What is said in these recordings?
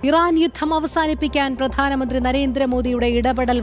Iran യുദ്ധം അവസാനിപ്പിക്കാൻ പ്രധാനമന്ത്രി നരേന്ദ്രമോദിയുടെ ഇടപെടൽ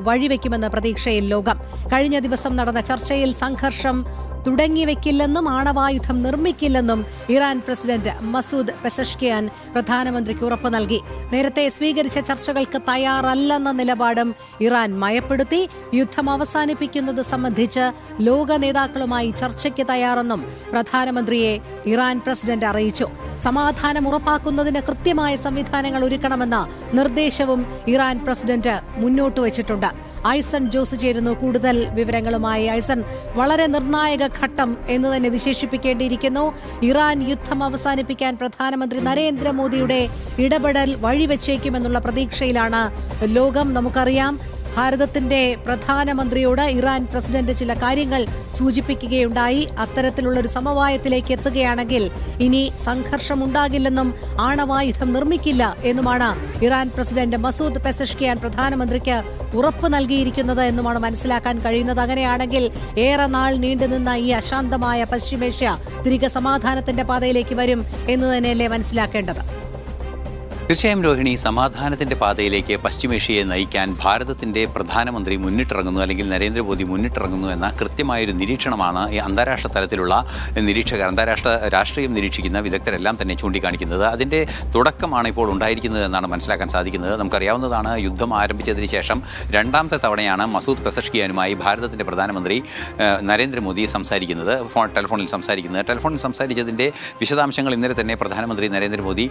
വഴിവെക്കുമെന്ന് പ്രതീക്ഷയിൽ ലോകം. കഴിഞ്ഞ ദിവസം നടന്ന ചർച്ചയിൽ സംഘർഷം തുടങ്ങിവെക്കില്ലെന്നും ആണവായുധം നിർമ്മിക്കില്ലെന്നും ഇറാൻ പ്രസിഡന്റ് മസൂദ് പെസഷ്കിയാൻ പ്രധാനമന്ത്രിക്ക് ഉറപ്പ് നൽകി. നേരത്തെ സ്വീകരിച്ച ചർച്ചകൾക്ക് തയ്യാറല്ലെന്ന നിലപാടും ഇറാൻ മയപ്പെടുത്തി. യുദ്ധം അവസാനിപ്പിക്കുന്നത് സംബന്ധിച്ച് ലോക നേതാക്കളുമായി ചർച്ചയ്ക്ക് തയ്യാറെന്നും പ്രധാനമന്ത്രിയെ ഇറാൻ പ്രസിഡന്റ് അറിയിച്ചു. സമാധാനം ഉറപ്പാക്കുന്നതിന് കൃത്യമായ സംവിധാനങ്ങൾ ഒരുക്കണമെന്ന നിർദ്ദേശവും ഇറാൻ പ്രസിഡന്റ് മുന്നോട്ട് വച്ചിട്ടുണ്ട്. ഐസൺ ജോസ് ചേരുന്നു കൂടുതൽ വിവരങ്ങളുമായി. ഐസൺ, വളരെ നിർണായക ഘട്ടം എന്ന് തന്നെ വിശേഷിപ്പിക്കേണ്ടിയിരിക്കുന്നു. ഇറാൻ യുദ്ധം അവസാനിപ്പിക്കാൻ പ്രധാനമന്ത്രി നരേന്ദ്രമോദിയുടെ ഇടപെടൽ വഴിവെച്ചേക്കുമെന്നുള്ള പ്രതീക്ഷയിലാണ് ലോകം. നമുക്കറിയാം, ഭാരതത്തിന്റെ പ്രധാനമന്ത്രിയോട് ഇറാൻ പ്രസിഡന്റ് ചില കാര്യങ്ങൾ സൂചിപ്പിക്കുകയുണ്ടായി. അത്തരത്തിലുള്ളൊരു സമവായത്തിലേക്ക് എത്തുകയാണെങ്കിൽ ഇനി സംഘർഷം ഉണ്ടാകില്ലെന്നും ആണവായുധം നിർമ്മിക്കില്ല എന്നുമാണ് ഇറാൻ പ്രസിഡന്റ് മസൂദ് പെസഷ്കിയാൻ പ്രധാനമന്ത്രിക്ക് ഉറപ്പ് നൽകിയിരിക്കുന്നത് എന്നുമാണ് മനസ്സിലാക്കാൻ കഴിയുന്നത്. അങ്ങനെയാണെങ്കിൽ ഏറെ നാൾ നീണ്ടുനിന്ന ഈ അശാന്തമായ പശ്ചിമേഷ്യ തിരികെ സമാധാനത്തിന്റെ പാതയിലേക്ക് വരും എന്ന് തന്നെയല്ലേ മനസ്സിലാക്കേണ്ടത്? തീർച്ചയായും രോഹിണി, സമാധാനത്തിൻ്റെ പാതയിലേക്ക് പശ്ചിമേഷ്യയെ നയിക്കാൻ ഭാരതത്തിൻ്റെ പ്രധാനമന്ത്രി മുന്നിട്ടിറങ്ങുന്നു, അല്ലെങ്കിൽ നരേന്ദ്രമോദി മുന്നിട്ടിറങ്ങുന്നു എന്ന കൃത്യമായൊരു നിരീക്ഷണമാണ് ഈ അന്താരാഷ്ട്ര തലത്തിലുള്ള നിരീക്ഷകർ, അന്താരാഷ്ട്ര രാഷ്ട്രീയം നിരീക്ഷിക്കുന്ന വിദഗ്ധരെല്ലാം തന്നെ ചൂണ്ടിക്കാണിക്കുന്നത്. അതിൻ്റെ തുടക്കമാണ് ഇപ്പോൾ ഉണ്ടായിരിക്കുന്നത് എന്നാണ് മനസ്സിലാക്കാൻ സാധിക്കുന്നത്. നമുക്കറിയാവുന്നതാണ്, യുദ്ധം ആരംഭിച്ചതിന് ശേഷം രണ്ടാമത്തെ തവണയാണ് മസൂദ് പെസഷ്കിയാനുമായി ഭാരതത്തിൻ്റെ പ്രധാനമന്ത്രി നരേന്ദ്രമോദി സംസാരിക്കുന്നത്, ടെലിഫോണിൽ സംസാരിച്ചതിൻ്റെ വിശദാംശങ്ങൾ ഇന്നലെ തന്നെ പ്രധാനമന്ത്രി നരേന്ദ്രമോദി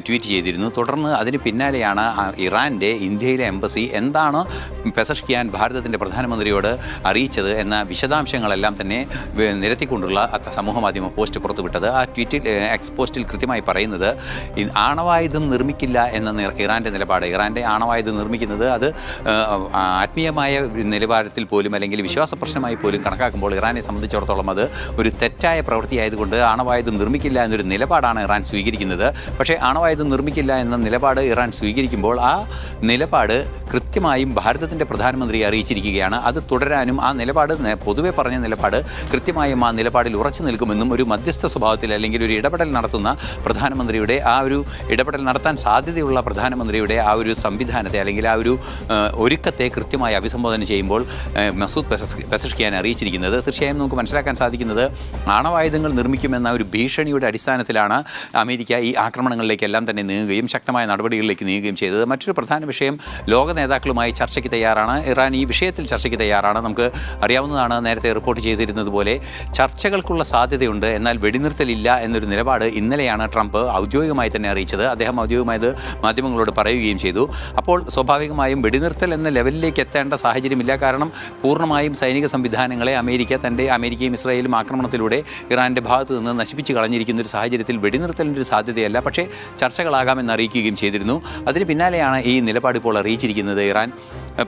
ട്വീറ്റ് ചെയ്തിരുന്നു. തുടർന്ന് അതിന് പിന്നാലെയാണ് ഇറാൻ്റെ ഇന്ത്യയിലെ എംബസി എന്താണ് പെസഷ്കിയാൻ ഭാരതത്തിൻ്റെ പ്രധാനമന്ത്രിയോട് അറിയിച്ചത് എന്ന വിശദാംശങ്ങളെല്ലാം തന്നെ നിരത്തിക്കൊണ്ടുള്ള സമൂഹ മാധ്യമ പോസ്റ്റ് പുറത്തുവിട്ടത്. ആ ട്വീറ്റിൽ, എക്സ് പോസ്റ്റിൽ കൃത്യമായി പറയുന്നത് ആണവായുധം നിർമ്മിക്കില്ല എന്ന ഇറാൻ്റെ നിലപാട്. ഇറാൻ്റെ ആണവായുധം നിർമ്മിക്കുന്നത് അത് ആത്മീയമായ നിലവാരത്തിൽ പോലും, അല്ലെങ്കിൽ വിശ്വാസ പ്രശ്നമായി പോലും കണക്കാക്കുമ്പോൾ ഇറാനെ സംബന്ധിച്ചിടത്തോളം അത് ഒരു തെറ്റായ പ്രവൃത്തിയായതുകൊണ്ട് ആണവായുധം നിർമ്മിക്കില്ല എന്നൊരു നിലപാടാണ് ഇറാൻ സ്വീകരിക്കുന്നത്. പക്ഷേ ആണവായുധം നിർമ്മിക്കില്ല എന്ന നിലപാട് ഇറാൻ സ്വീകരിക്കുമ്പോൾ ആ നിലപാട് കൃത്യമായും ഭാരതത്തിൻ്റെ പ്രധാനമന്ത്രി അറിയിച്ചിരിക്കുകയാണ്. അത് തുടരാനും ആ നിലപാട്, പൊതുവെ പറഞ്ഞ നിലപാട്, കൃത്യമായും ആ നിലപാടിൽ ഉറച്ചു നിൽക്കുമെന്നും ഒരു മധ്യസ്ഥ സ്വഭാവത്തിൽ, അല്ലെങ്കിൽ ഒരു ഇടപെടൽ നടത്തുന്ന പ്രധാനമന്ത്രിയുടെ, ആ ഒരു ഇടപെടൽ നടത്താൻ സാധ്യതയുള്ള പ്രധാനമന്ത്രിയുടെ ആ ഒരു സംവിധാനത്തെ, അല്ലെങ്കിൽ ആ ഒരു ഒരുക്കത്തെ കൃത്യമായി അഭിസംബോധന ചെയ്യുമ്പോൾ മസൂദ് പെസഷ്കിയാൻ അറിയിച്ചിരിക്കുന്നത്. തീർച്ചയായും നമുക്ക് മനസ്സിലാക്കാൻ സാധിക്കുന്നത്, ആണവായുധങ്ങൾ നിർമ്മിക്കുമെന്ന ഒരു ഭീഷണിയുടെ അടിസ്ഥാനത്തിലാണ് അമേരിക്ക ഈ ആക്രമണങ്ങളിലേക്കെല്ലാം തന്നെ നീങ്ങുകയും ശക്തമായ നടപടികളിലേക്ക് നീങ്ങുകയും ചെയ്തത്. മറ്റൊരു പ്രധാന വിഷയം, ലോക നേതാക്കളുമായി ചർച്ചയ്ക്ക് തയ്യാറാണ് ഇറാൻ. ഈ വിഷയത്തിൽ ചർച്ചയ്ക്ക് തയ്യാറാണ്. നമുക്ക് അറിയാവുന്നതാണ്, നേരത്തെ റിപ്പോർട്ട് ചെയ്തിരുന്നത് പോലെ ചർച്ചകൾക്കുള്ള സാധ്യതയുണ്ട്, എന്നാൽ വെടിനിർത്തലില്ല എന്നൊരു നിലപാട് ഇന്നലെയാണ് ട്രംപ് ഔദ്യോഗികമായി തന്നെ അറിയിച്ചത്. അദ്ദേഹം ഔദ്യോഗികമായത് മാധ്യമങ്ങളോട് പറയുകയും ചെയ്തു. അപ്പോൾ സ്വാഭാവികമായും വെടിനിർത്തൽ എന്ന ലെവലിലേക്ക് എത്തേണ്ട സാഹചര്യമില്ല. കാരണം പൂർണ്ണമായും സൈനിക സംവിധാനങ്ങളെ അമേരിക്കയും ഇസ്രായേലും ആക്രമണത്തിലൂടെ ഇറാൻ്റെ ഭാഗത്ത് നിന്ന് നശിപ്പിച്ച് കളഞ്ഞിരിക്കുന്ന ഒരു സാഹചര്യത്തിൽ വെടിനിർത്തലിൻ്റെ ഒരു സാധ്യതയല്ല. പക്ഷേ ചർച്ചകളാകാമെന്ന് അറിയിക്കുകയും ചെയ്തിരുന്നു. അതിന് പിന്നാലെയാണ് ഈ നിലപാട് ഇപ്പോൾ അറിയിച്ചിരിക്കുന്നത്. ഇറാൻ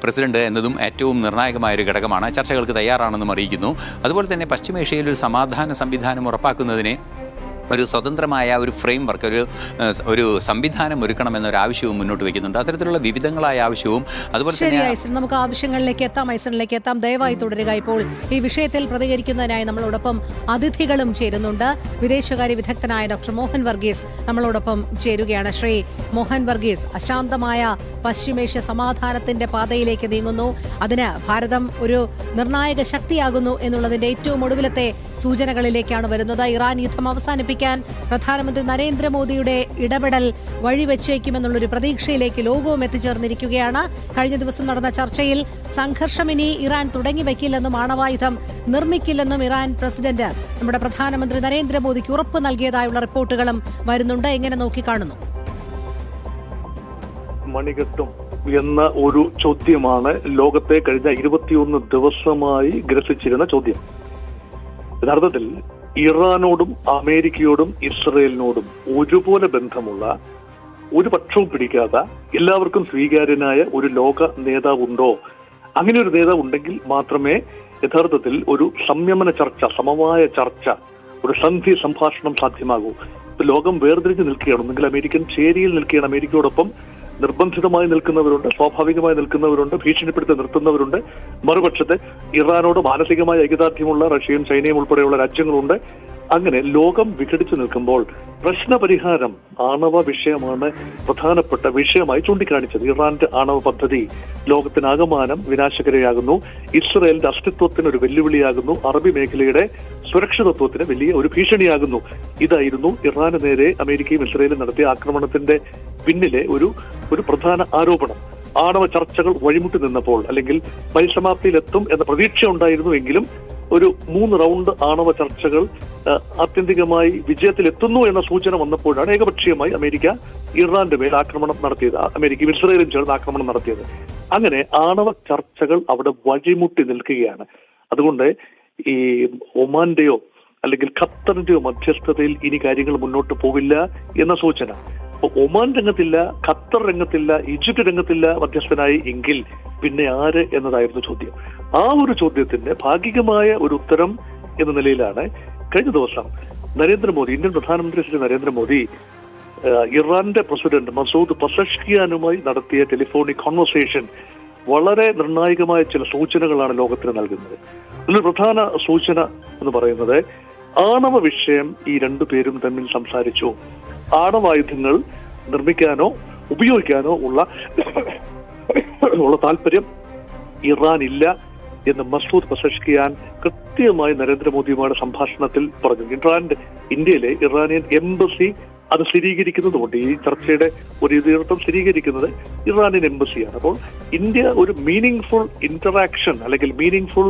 പ്രസിഡന്റ് എന്നതും ഏറ്റവും നിർണായകമായൊരു ഘടകമാണ്. ചർച്ചകൾക്ക് തയ്യാറാണെന്നും അറിയിക്കുന്നു. അതുപോലെ തന്നെ പശ്ചിമേഷ്യയിൽ ഒരു സമാധാന സംവിധാനം ഉറപ്പാക്കുന്നതിനെ ഒരു സ്വതന്ത്രമായ ഒരു ഫ്രെയിം വർക്ക്, ഒരു സംവിധാനം ഒരുക്കണമെന്നൊരാവശ്യവും മുന്നോട്ട് വയ്ക്കുന്നുണ്ട്. അത്തരത്തിലുള്ള വിവിധങ്ങളായ ആവശ്യവും അതുപോലെ തന്നെ നമുക്ക് ആവശ്യങ്ങളിലേക്ക് എത്താം. ദയവായി തുടരുക. ഇപ്പോൾ ഈ വിഷയത്തിൽ പ്രതികരിക്കുന്നതിനായി നമ്മളോടൊപ്പം അതിഥികളും ചേരുന്നുണ്ട്. വിദേശകാര്യ വിദഗ്ധനായ ഡോക്ടർ മോഹൻ വർഗീസ് നമ്മളോടൊപ്പം ചേരുകയാണ്. ശ്രീ മോഹൻ വർഗീസ്, അശാന്തമായ പശ്ചിമേഷ്യ സമാധാനത്തിന്റെ പാതയിലേക്ക് നീങ്ങുന്നു, അതിന് ഭാരതം ഒരു നിർണായക ശക്തിയാകുന്നു എന്നുള്ളതിന്റെ ഏറ്റവും ഒടുവിലത്തെ സൂചനകളിലേക്കാണ് വരുന്നത്. ഇറാൻ യുദ്ധം അവസാനിപ്പിക്കാൻ പ്രധാനമന്ത്രി നരേന്ദ്രമോദിയുടെ ഇടപെടൽ വഴിവെച്ചേക്കുമെന്നുള്ളൊരു പ്രതീക്ഷയിലേക്ക് ലോകവും എത്തിച്ചേർന്നിരിക്കുകയാണ്. കഴിഞ്ഞ ദിവസം നടന്ന ചർച്ചയിൽ സംഘർഷം ഇനി ഇറാൻ തുടങ്ങി വയ്ക്കില്ലെന്നും ആണവായുധം നിർമ്മിക്കില്ലെന്നും ഇറാൻ പ്രസിഡന്റ് നമ്മുടെ പ്രധാനമന്ത്രി നരേന്ദ്രമോദിക്ക് ഉറപ്പ് നൽകിയതായുള്ള റിപ്പോർട്ടുകളും വരുന്നുണ്ട്. എങ്ങനെ നോക്കിക്കാണുന്നു? മണികെട്ടും എന്ന ഒരു ചോദ്യമാണ് ലോകത്തെ കഴിഞ്ഞ 21 ദിവസമായി ഗ്രസിച്ചിരുന്ന ചോദ്യം. യഥാർത്ഥത്തിൽ ഇറാനോടും അമേരിക്കയോടും ഇസ്രയേലിനോടും ഒരുപോലെ ബന്ധമുള്ള, ഒരു പക്ഷവും പിടിക്കാത്ത, എല്ലാവർക്കും സ്വീകാര്യനായ ഒരു ലോക നേതാവുണ്ടോ? അങ്ങനെ ഒരു നേതാവ് ഉണ്ടെങ്കിൽ മാത്രമേ യഥാർത്ഥത്തിൽ ഒരു സംയമന ചർച്ച, സമവായ ചർച്ച, ഒരു സന്ധി സംഭാഷണം സാധ്യമാകൂ. ലോകം വേർതിരിഞ്ഞ് നിൽക്കുകയാണ്. ഒന്നുകിൽ അമേരിക്കൻ ചേരിയിൽ നിൽക്കുകയാണ്, അമേരിക്കയോടൊപ്പം നിർബന്ധിതമായി നിൽക്കുന്നവരുണ്ട്, സ്വാഭാവികമായി നിൽക്കുന്നവരുണ്ട്, ഭീഷണിപ്പെടുത്തി നിർത്തുന്നവരുണ്ട്. മറുപക്ഷത്ത് ഇറാനോട് മാനസികമായ ഐക്യദാർഢ്യമുള്ള റഷ്യയും ചൈനയും ഉൾപ്പെടെയുള്ള രാജ്യങ്ങളുണ്ട്. അങ്ങനെ ലോകം വിഘടിച്ചു നിൽക്കുമ്പോൾ പ്രശ്നപരിഹാരം ആണവ വിഷയമാണ് പ്രധാനപ്പെട്ട വിഷയമായി ചൂണ്ടിക്കാണിച്ചത്. ഇറാന്റെ ആണവ പദ്ധതി ലോകത്തിനാകമാനം വിനാശകരയാകുന്നു, ഇസ്രയേലിന്റെ അസ്തിത്വത്തിന് ഒരു വെല്ലുവിളിയാകുന്നു, അറബി മേഖലയുടെ സുരക്ഷിതത്വത്തിന് വലിയ ഒരു ഭീഷണിയാകുന്നു. ഇതായിരുന്നു ഇറാന് നേരെ അമേരിക്കയും ഇസ്രയേലും നടത്തിയ ആക്രമണത്തിന്റെ പിന്നിലെ ഒരു പ്രധാന ആരോപണം. ആണവ ചർച്ചകൾ വഴിമുട്ടി നിന്നപ്പോൾ, അല്ലെങ്കിൽ പരിസമാപ്തിയിലെത്തും എന്ന പ്രതീക്ഷ ഉണ്ടായിരുന്നുവെങ്കിലും ഒരു 3 റൗണ്ട് ആണവ ചർച്ചകൾ ആത്യന്തികമായി വിജയത്തിലെത്തുന്നു എന്ന സൂചന വന്നപ്പോഴാണ് ഏകപക്ഷീയമായി അമേരിക്ക ഇറാന്റെ മേൽ ആക്രമണം നടത്തിയത്, അമേരിക്കയും ഇസ്രയേലും ചേർന്ന് ആക്രമണം നടത്തിയത്. അങ്ങനെ ആണവ ചർച്ചകൾ അവിടെ വഴിമുട്ടി നിൽക്കുകയാണ്. അതുകൊണ്ട് ഈ ഒമാന്റെയോ അല്ലെങ്കിൽ ഖത്തറിന്റെയോ മധ്യസ്ഥതയിൽ ഇനി കാര്യങ്ങൾ മുന്നോട്ട് പോവില്ല എന്ന സൂചന. ഒമാൻ രംഗത്തില്ല, ഖത്തർ രംഗത്തില്ല, ഈജിപ്ത് രംഗത്തില്ല മധ്യസ്ഥനായി എങ്കിൽ പിന്നെ ആര് എന്നതായിരുന്നു ചോദ്യം. ആ ഒരു ചോദ്യത്തിന്റെ ഭാഗികമായ ഒരു ഉത്തരം എന്ന നിലയിലാണ് കഴിഞ്ഞ ദിവസം നരേന്ദ്രമോദി, ഇന്ത്യൻ പ്രധാനമന്ത്രി ശ്രീ നരേന്ദ്രമോദി ഇറാന്റെ പ്രസിഡന്റ് മസൂദ് പെസഷ്കിയാനുമായി നടത്തിയ ടെലിഫോണിക് കോൺവെർസേഷൻ വളരെ നിർണായകമായ ചില സൂചനകളാണ് ലോകത്തിന് നൽകുന്നത്. ഇതിൽ പ്രധാന സൂചന എന്ന് പറയുന്നത് ആണവ വിഷയം ഈ രണ്ടുപേരും തമ്മിൽ സംസാരിച്ചു. ആണവായുധങ്ങൾ നിർമ്മിക്കാനോ ഉപയോഗിക്കാനോ ഉള്ള താല്പര്യം ഇറാനില്ല എന്ന് മസൂദ് പെസഷ്കിയാൻ കൃത്യമായി നരേന്ദ്രമോദിയുമായുള്ള സംഭാഷണത്തിൽ പറഞ്ഞു. ഇന്ത്യയിലെ ഇറാനിയൻ എംബസി അത് സ്ഥിരീകരിക്കുന്നതുകൊണ്ട് ഈ ചർച്ചയുടെ ഒരു ഇതിവൃത്തം സ്ഥിരീകരിക്കുന്നത് ഇറാനിയൻ എംബസിയാണ്. അപ്പോൾ ഇന്ത്യ ഒരു മീനിങ് ഫുൾ ഇന്ററാക്ഷൻ അല്ലെങ്കിൽ മീനിങ് ഫുൾ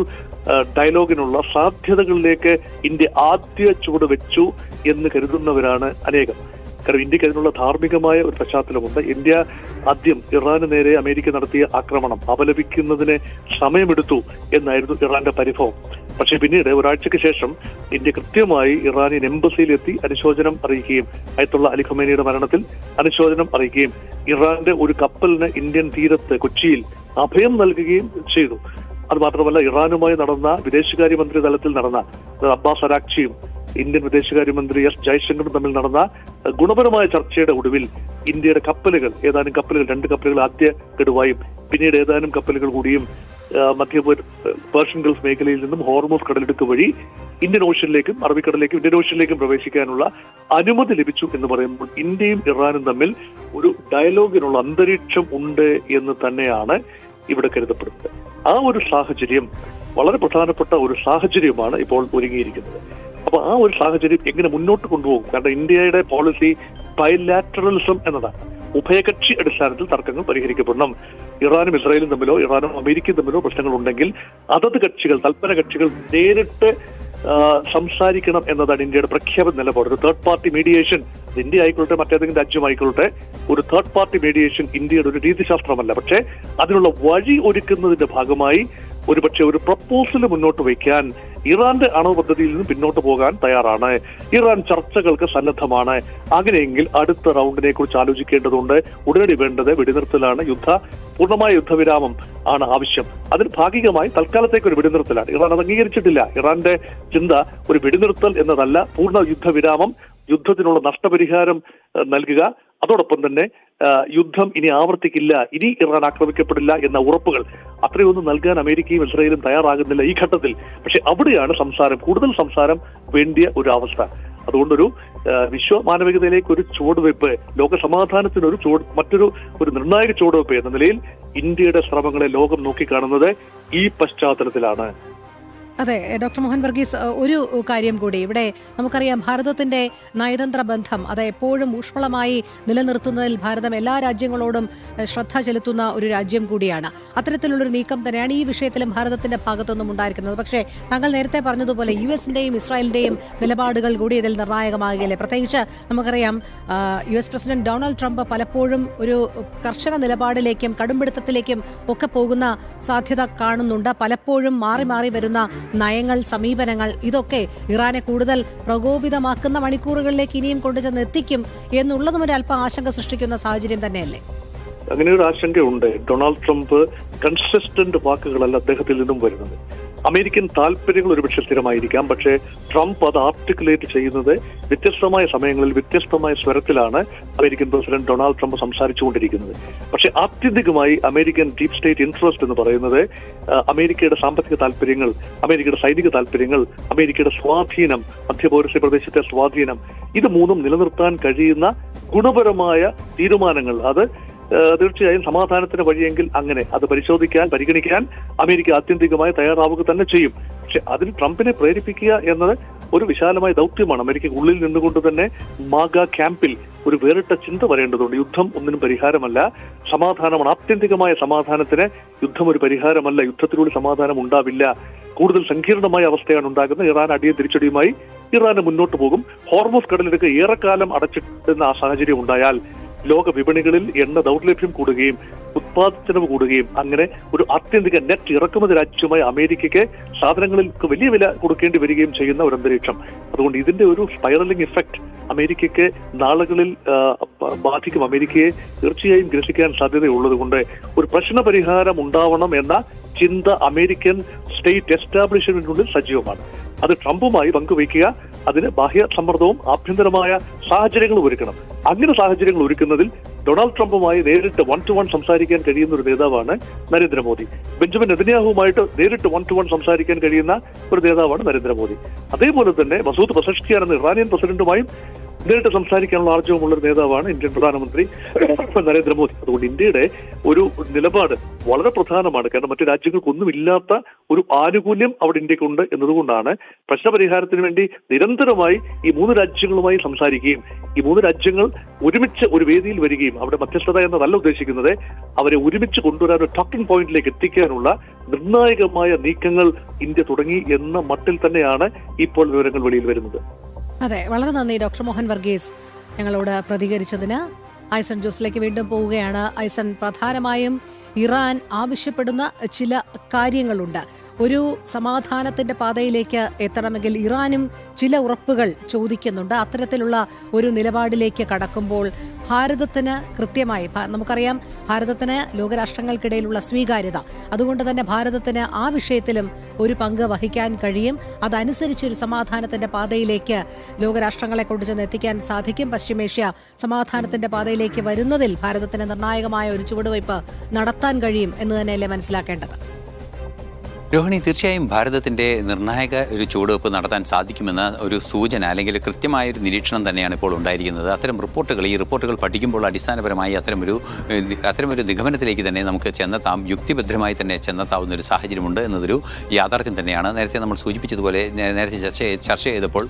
ഡയലോഗിനുള്ള സാധ്യതകളിലേക്ക് ഇന്ത്യ ആദ്യ ചുവട് വെച്ചു എന്ന് കരുതുന്നവരാണ് അനേകം. കാരണം ഇന്ത്യക്ക് അതിനുള്ള ധാർമ്മികമായ ഒരു പശ്ചാത്തലമുണ്ട്. ഇന്ത്യ ആദ്യം ഇറാന് നേരെ അമേരിക്ക നടത്തിയ ആക്രമണം അപലപിക്കുന്നതിന് സമയമെടുത്തു എന്നായിരുന്നു ഇറാന്റെ പരിഭവം. പക്ഷെ പിന്നീട് ഒരാഴ്ചയ്ക്ക് ശേഷം ഇന്ത്യ കൃത്യമായി ഇറാനിയൻ എംബസിയിലെത്തി അനുശോചനം അറിയിക്കുകയും അയത്തുള്ള അലി ഖമേനിയുടെ മരണത്തിൽ അനുശോചനം അറിയിക്കുകയും ഇറാന്റെ ഒരു കപ്പലിന് ഇന്ത്യൻ തീരത്ത് കൊച്ചിയിൽ അഭയം നൽകുകയും ചെയ്തു. അത് മാത്രമല്ല, ഇറാനുമായി നടന്ന വിദേശകാര്യമന്ത്രി തലത്തിൽ നടന്ന അബ്ബാസ് അരാക്ചിയും ഇന്ത്യൻ വിദേശകാര്യമന്ത്രി എസ് ജയശങ്കറും തമ്മിൽ നടന്ന ഗുണപരമായ ചർച്ചയുടെ ഒടുവിൽ ഇന്ത്യയുടെ കപ്പലുകൾ, ഏതാനും കപ്പലുകൾ, 2 കപ്പലുകൾ ആദ്യ ഗഡുവായും പിന്നീട് ഏതാനും കപ്പലുകൾ കൂടിയും മധ്യ പേർഷ്യൻ ഗൾഫ് മേഖലയിൽ നിന്നും ഹോർമൂസ് കടലിടുക്ക് വഴി ഇന്ത്യൻ ഓഷ്യനിലേക്കും അറബിക്കടലിലേക്കും ഇന്ത്യൻ ഓഷ്യനിലേക്കും പ്രവേശിക്കാനുള്ള അനുമതി ലഭിച്ചു എന്ന് പറയുമ്പോൾ ഇന്ത്യയും ഇറാനും തമ്മിൽ ഒരു ഡയലോഗിനുള്ള അന്തരീക്ഷം ഉണ്ട് എന്ന് തന്നെയാണ് ഇവിടെ കരുതപ്പെടുന്നത്. ആ ഒരു സാഹചര്യം വളരെ പ്രധാനപ്പെട്ട ഒരു സാഹചര്യമാണ് ഇപ്പോൾ ഒരുങ്ങിയിരിക്കുന്നത്. അപ്പൊ ആ ഒരു സാഹചര്യം എങ്ങനെ മുന്നോട്ട് കൊണ്ടുപോകും? കാരണം ഇന്ത്യയുടെ പോളിസി ബൈലാറ്ററലിസം എന്നതാണ്. ഉഭയകക്ഷി അടിസ്ഥാനത്തിൽ തർക്കങ്ങൾ പരിഹരിക്കപ്പെടണം. ഇറാനും ഇസ്രായേലും തമ്മിലോ ഇറാനും അമേരിക്കയും തമ്മിലോ പ്രശ്നങ്ങൾ ഉണ്ടെങ്കിൽ അതത് കക്ഷികൾ, തൽപര കക്ഷികൾ നേരിട്ട് സംസാരിക്കണം എന്നതാണ് ഇന്ത്യയുടെ പ്രഖ്യാപിത നിലപാട്. ഒരു തേർഡ് പാർട്ടി മീഡിയേഷൻ, ഇന്ത്യ ആയിക്കൊള്ളട്ടെ മറ്റേതെങ്കിലും രാജ്യമായിക്കൊള്ളട്ടെ, ഒരു തേർഡ് പാർട്ടി മീഡിയേഷൻ ഇന്ത്യയുടെ ഒരു രീതിശാസ്ത്രമല്ല. പക്ഷേ അതിനുള്ള വഴി ഒരുക്കുന്നതിന്റെ ഭാഗമായി ഒരുപക്ഷെ ഒരു പ്രപ്പോസൽ മുന്നോട്ട് വയ്ക്കാൻ ഇറാന്റെ അണു പദ്ധതിയിൽ നിന്ന് പിന്നോട്ട് പോകാൻ തയ്യാറാണ്. ഇറാൻ ചർച്ചകൾക്ക് സന്നദ്ധമാണ്. അങ്ങനെയെങ്കിൽ അടുത്ത റൗണ്ടിനെ കുറിച്ച് ആലോചിക്കേണ്ടതുണ്ട്. ഉടനടി വേണ്ടത് വെടിനിർത്തലാണ്. പൂർണ്ണമായ യുദ്ധവിരാമം ആണ് ആവശ്യം. അതിന് ഭാഗികമായി തൽക്കാലത്തേക്ക് ഒരു വെടിനിർത്തലാണ്. ഇറാൻ അത് അംഗീകരിച്ചിട്ടില്ല. ഇറാന്റെ ചിന്ത ഒരു വെടിനിർത്തൽ എന്നതല്ല, പൂർണ്ണ യുദ്ധവിരാമം, യുദ്ധത്തിനുള്ള നഷ്ടപരിഹാരം നൽകുക, അതോടൊപ്പം തന്നെ യുദ്ധം ഇനി ആവർത്തിക്കില്ല, ഇനി ഇറാൻ ആക്രമിക്കപ്പെടില്ല എന്ന ഉറപ്പുകൾ അത്രയൊന്നും നൽകാൻ അമേരിക്കയും ഇസ്രായേലും തയ്യാറാകുന്നില്ല ഈ ഘട്ടത്തിൽ. പക്ഷെ അവിടെയാണ് കൂടുതൽ സംസാരം വേണ്ടിയ ഒരു അവസ്ഥ. അതുകൊണ്ടൊരു വിശ്വമാനവികതയിലേക്ക് ഒരു ചുവടുവയ്പ്, ലോക സമാധാനത്തിനൊരു മറ്റൊരു നിർണായക ചുവടുവയ്പ് എന്ന നിലയിൽ ഇന്ത്യയുടെ ശ്രമങ്ങളെ ലോകം നോക്കിക്കാണുന്നത് ഈ പശ്ചാത്തലത്തിലാണ്. അതെ, ഡോക്ടർ മോഹൻ വർഗീസ്, ഒരു കാര്യം കൂടി ഇവിടെ നമുക്കറിയാം. ഭാരതത്തിന്റെ നയതന്ത്ര ബന്ധം അത് എപ്പോഴും ഊഷ്മളമായി നിലനിർത്തുന്നതിൽ ഭാരതം എല്ലാ രാജ്യങ്ങളോടും ശ്രദ്ധ ചെലുത്തുന്ന ഒരു രാജ്യം കൂടിയാണ്. അത്തരത്തിലുള്ളൊരു നീക്കം തന്നെയാണ് ഈ വിഷയത്തിലും ഭാരതത്തിന്റെ ഭാഗത്തുനിന്നും ഉണ്ടായിരിക്കുന്നത്. പക്ഷേ താങ്കൾ നേരത്തെ പറഞ്ഞതുപോലെ US-ന്റെയും ഇസ്രായേലിന്റെയും നിലപാടുകൾ കൂടി ഇതിൽ നിർണായകമാകുകയല്ലേ? പ്രത്യേകിച്ച് നമുക്കറിയാം US പ്രസിഡന്റ് ഡൊണാൾഡ് ട്രംപ് പലപ്പോഴും ഒരു കർശന നിലപാടിലേക്കും കടുംപിടുത്തത്തിലേക്കും ഒക്കെ പോകുന്ന സാധ്യത കാണുന്നുണ്ട്. പലപ്പോഴും മാറി മാറി വരുന്ന നയങ്ങൾ, സമീപനങ്ങൾ, ഇതൊക്കെ ഇറാനെ കൂടുതൽ പ്രകോപിതമാക്കുന്ന മണിക്കൂറുകളിലേക്ക് ഇനിയും കൊണ്ടുചെന്ന് എത്തിക്കും എന്നുള്ളതും ഒരു അല്പം ആശങ്ക സൃഷ്ടിക്കുന്ന സാഹചര്യം തന്നെയല്ലേ? അങ്ങനെ ഒരു ആശങ്കയുണ്ട്. ഡൊണാൾഡ് ട്രംപ് കൺസിസ്റ്റന്റ് വാക്കുകളല്ല അദ്ദേഹത്തിൽ നിന്നും വരുന്നത്. അമേരിക്കൻ താല്പര്യങ്ങൾ ഒരുപക്ഷെ സ്ഥിരമായിരിക്കാം, പക്ഷേ ട്രംപ് അത് ആർട്ടിക്കുലേറ്റ് ചെയ്യുന്നത് വ്യത്യസ്തമായ സമയങ്ങളിൽ വ്യത്യസ്തമായ സ്വരത്തിലാണ് അമേരിക്കൻ പ്രസിഡന്റ് ഡൊണാൾഡ് ട്രംപ് സംസാരിച്ചുകൊണ്ടിരിക്കുന്നത്. പക്ഷേ ആത്യന്തികമായി അമേരിക്കൻ ഡീപ് സ്റ്റേറ്റ് ഇൻട്രസ്റ്റ് എന്ന് പറയുന്നത് അമേരിക്കയുടെ സാമ്പത്തിക താല്പര്യങ്ങൾ, അമേരിക്കയുടെ സൈനിക താല്പര്യങ്ങൾ, അമേരിക്കയുടെ സ്വാധീനം, മധ്യപൗരസ്ത്യ പ്രദേശത്തെ സ്വാധീനം, ഇത് മൂന്നും നിലനിർത്താൻ കഴിയുന്ന ഗുണപരമായ തീരുമാനങ്ങൾ, അത് തീർച്ചയായും സമാധാനത്തിന് വഴിയെങ്കിൽ അങ്ങനെ അത് പരിഗണിക്കാൻ അമേരിക്ക ആത്യന്തികമായി തയ്യാറാവുക തന്നെ ചെയ്യും. പക്ഷെ അതിന് ട്രംപിനെ പ്രേരിപ്പിക്കുക എന്നത് ഒരു വിശാലമായ ദൗത്യമാണ്. അമേരിക്ക ഉള്ളിൽ നിന്നുകൊണ്ട് തന്നെ മാഗ ക്യാമ്പിൽ ഒരു വേറിട്ട ചിന്ത വരേണ്ടതുണ്ട്. യുദ്ധം ഒന്നിനും പരിഹാരമല്ല, സമാധാനമാണ്. ആത്യന്തികമായ സമാധാനത്തിന് യുദ്ധം ഒരു പരിഹാരമല്ല. യുദ്ധത്തിലൂടെ സമാധാനം ഉണ്ടാവില്ല. കൂടുതൽ സങ്കീർണമായ അവസ്ഥയാണ് ഉണ്ടാകുന്നത്. ഇറാൻ അടിയും തിരിച്ചടിയുമായി ഇറാന് മുന്നോട്ട് പോകും. ഹോർമൂസ് കടലിടുക്ക് ഏറെക്കാലം അടച്ചിട്ടുന്ന ആ സാഹചര്യം ഉണ്ടായാൽ ലോക വിപണികളിൽ എണ്ണ ദൗർലഭ്യം കൂടുകയും ഉത്പാദനച്ചെലവ് കൂടുകയും അങ്ങനെ ഒരു ആത്യന്തിക നെറ്റ് ഇറക്കുമതി രാജ്യമായി അമേരിക്കയ്ക്ക് സാധനങ്ങൾക്ക് വലിയ വില കൊടുക്കേണ്ടി വരികയും ചെയ്യുന്ന ഒരു അന്തരീക്ഷം. അതുകൊണ്ട് ഇതിന്റെ ഒരു സ്പൈറലിംഗ് ഇഫക്റ്റ് അമേരിക്കയ്ക്ക് നാളുകളിൽ ബാധിക്കും. അമേരിക്കയെ തീർച്ചയായും ഗ്രസിക്കാൻ സാധ്യതയുള്ളത് കൊണ്ട് ഒരു പ്രശ്ന പരിഹാരം ഉണ്ടാവണം എന്ന ചിന്ത അമേരിക്കൻ സ്റ്റേറ്റ് എസ്റ്റാബ്ലിഷ്മെന്റിനുള്ളിൽ സജീവമാണ്. അത് ട്രംപുമായി പങ്കുവയ്ക്കുക, അതിന് ബാഹ്യ സമ്മർദ്ദവും ആഭ്യന്തരമായ സാഹചര്യങ്ങളും ഒരുക്കണം. അങ്ങനെ സാഹചര്യങ്ങൾ ഒരുക്കുന്നതിൽ ഡൊണാൾഡ് ട്രംപുമായി നേരിട്ട് 1-to-1 സംസാരിക്കാൻ കഴിയുന്ന ഒരു നേതാവാണ് നരേന്ദ്രമോദി. ബെഞ്ചമിൻ നെതന്യാഹുവുമായിട്ട് നേരിട്ട് 1-to-1 സംസാരിക്കാൻ കഴിയുന്ന ഒരു നേതാവാണ് നരേന്ദ്രമോദി. അതേപോലെ തന്നെ മസൂദ് പെസഷ്കിയാൻ എന്ന ഇറാനിയൻ പ്രസിഡന്റുമായും നേരിട്ട് സംസാരിക്കാനുള്ള ആർജവമുള്ള ഒരു നേതാവാണ് ഇന്ത്യൻ പ്രധാനമന്ത്രി നരേന്ദ്രമോദി. അതുകൊണ്ട് ഇന്ത്യയുടെ ഒരു നിലപാട് വളരെ പ്രധാനമാണ്. കാരണം മറ്റു രാജ്യങ്ങൾക്കൊന്നുമില്ലാത്ത ഒരു ആനുകൂല്യം അവിടെ ഇന്ത്യക്കുണ്ട് എന്നതുകൊണ്ടാണ് പ്രശ്നപരിഹാരത്തിന് വേണ്ടി നിരന്തരമായി ഈ 3 രാജ്യങ്ങളുമായി സംസാരിക്കുകയും ഈ 3 രാജ്യങ്ങൾ ഒരുമിച്ച് ഒരു വേദിയിൽ വരികയും അവിടെ മധ്യസ്ഥത എന്നതല്ല ഉദ്ദേശിക്കുന്നത്, അവരെ ഒരുമിച്ച് കൊണ്ടുവരാൻ ഒരു ടോക്കിംഗ് പോയിന്റിലേക്ക് എത്തിക്കാനുള്ള നിർണായകമായ നീക്കങ്ങൾ ഇന്ത്യ തുടങ്ങി എന്ന മട്ടിൽ തന്നെയാണ് ഇപ്പോൾ വിവരങ്ങൾ വെളിയിൽ വരുന്നത്. അതെ, വളരെ നന്ദി ഡോക്ടർ മോഹൻ വർഗീസ് ഞങ്ങളോട് പ്രതികരിച്ചതിന്. ഐസൺ ജോസിലേക്ക് വീണ്ടും പോവുകയാണ്. ഐസൺ, പ്രധാനമായും ഇറാൻ ആവശ്യപ്പെടുന്ന ചില കാര്യങ്ങളുണ്ട്. ഒരു സമാധാനത്തിന്റെ പാതയിലേക്ക് എത്തണമെങ്കിൽ ഇറാനും ചില ഉറപ്പുകൾ ചോദിക്കുന്നുണ്ട്. അത്തരത്തിലുള്ള ഒരു നിലപാടിലേക്ക് കടക്കുമ്പോൾ ഭാരതത്തിന് കൃത്യമായി, നമുക്കറിയാം ഭാരതത്തിന് ലോകരാഷ്ട്രങ്ങൾക്കിടയിലുള്ള സ്വീകാര്യത, അതുകൊണ്ട് തന്നെ ഭാരതത്തിന് ആ വിഷയത്തിലും ഒരു പങ്ക് വഹിക്കാൻ കഴിയും. അതനുസരിച്ചൊരു സമാധാനത്തിന്റെ പാതയിലേക്ക് ലോകരാഷ്ട്രങ്ങളെ കൊണ്ടുചെന്ന് എത്തിക്കാൻ സാധിക്കും. പശ്ചിമേഷ്യ സമാധാനത്തിന്റെ പാതയിലേക്ക് വരുന്നതിൽ ഭാരതത്തിന് നിർണായകമായ ഒരു ചുവടുവയ്പ് നടത്താൻ കഴിയും എന്ന് തന്നെയല്ലേ മനസ്സിലാക്കേണ്ടത്? രോഹിണി, തീർച്ചയായും ഭാരതത്തിൻ്റെ നിർണായക ഒരു ചുവടുവെപ്പ് നടത്താൻ സാധിക്കുമെന്ന ഒരു സൂചന അല്ലെങ്കിൽ കൃത്യമായൊരു നിരീക്ഷണം തന്നെയാണ് ഇപ്പോൾ ഉണ്ടായിരിക്കുന്നത്. അത്തരം ഈ റിപ്പോർട്ടുകൾ പഠിക്കുമ്പോൾ അടിസ്ഥാനപരമായി അത്തരമൊരു നിഗമനത്തിലേക്ക് തന്നെ നമുക്ക് ചെന്നെത്താം, യുക്തിഭദ്രമായി തന്നെ ചെന്നെത്താവുന്ന ഒരു സാഹചര്യമുണ്ട് എന്നതൊരു യാഥാർത്ഥ്യം തന്നെയാണ്. നേരത്തെ നമ്മൾ സൂചിപ്പിച്ചതുപോലെ, നേരത്തെ ചർച്ച ചെയ്തപ്പോൾ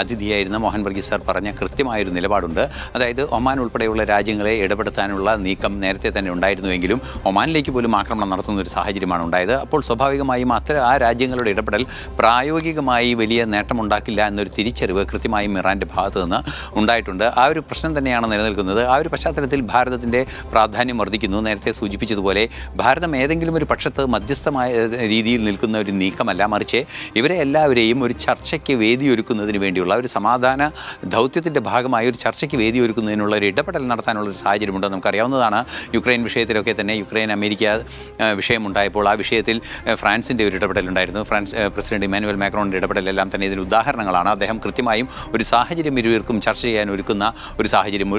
അതിഥിയായിരുന്ന മോഹൻ വർഗീസ് സാർ പറഞ്ഞ കൃത്യമായൊരു നിലപാടുണ്ട്. അതായത് ഒമാൻ ഉൾപ്പെടെയുള്ള രാജ്യങ്ങളെ ഇടപെടുത്താനുള്ള നീക്കം നേരത്തെ തന്നെ ഉണ്ടായിരുന്നുവെങ്കിലും ഒമാനിലേക്ക് പോലും ആക്രമണം നടത്തുന്ന ഒരു സാഹചര്യമാണ് ഉണ്ടായത്. അപ്പോൾ സ്വാഭാവികമായി ആ രാജ്യങ്ങളുടെ ഇടപെടൽ പ്രായോഗികമായി വലിയ നേട്ടമുണ്ടാക്കില്ല എന്നൊരു തിരിച്ചറിവ് കൃത്യമായും ഇറാൻ്റെ ഭാഗത്ത് നിന്ന് ഉണ്ടായിട്ടുണ്ട്. ആ ഒരു പ്രശ്നം തന്നെയാണ് നിലനിൽക്കുന്നത്. ആ ഒരു പശ്ചാത്തലത്തിൽ ഭാരതത്തിൻ്റെ പ്രാധാന്യം വർദ്ധിക്കുന്നു. നേരത്തെ സൂചിപ്പിച്ചതുപോലെ ഭാരതം ഏതെങ്കിലും ഒരു പക്ഷത്ത് മധ്യസ്ഥമായ രീതിയിൽ നിൽക്കുന്ന ഒരു നീക്കമല്ല, മറിച്ച് ഇവരെ എല്ലാവരെയും ഒരു ചർച്ചയ്ക്ക് വേദിയൊരുക്കുന്നതിന് വേണ്ടിയുള്ള ഒരു സമാധാന ദൗത്യത്തിൻ്റെ ഭാഗമായി ഒരു ചർച്ചയ്ക്ക് വേദിയൊരുക്കുന്നതിനുള്ള ഒരു ഇടപെടൽ നടത്താനുള്ള ഒരു സാഹചര്യമുണ്ട്. നമുക്കറിയാവുന്നതാണ്, യുക്രൈൻ വിഷയത്തിലൊക്കെ തന്നെ യുക്രൈൻ അമേരിക്ക വിഷയമുണ്ടായപ്പോൾ ആ വിഷയത്തിൽ ഫ്രാൻസിൻ്റെ ഒരു ഇടപെടലുണ്ടായിരുന്നു. ഫ്രാൻസ് പ്രസിഡന്റ് ഇമാനുവൽ മാക്രോണിൻ്റെ ഇടപെടലെല്ലാം തന്നെ ഇതിന് ഉദാഹരണങ്ങളാണ്. അദ്ദേഹം കൃത്യമായും ഒരു സാഹചര്യം ഇരുവർക്കും ചർച്ച ചെയ്യാൻ ഒരുക്കുന്ന ഒരു സാഹചര്യം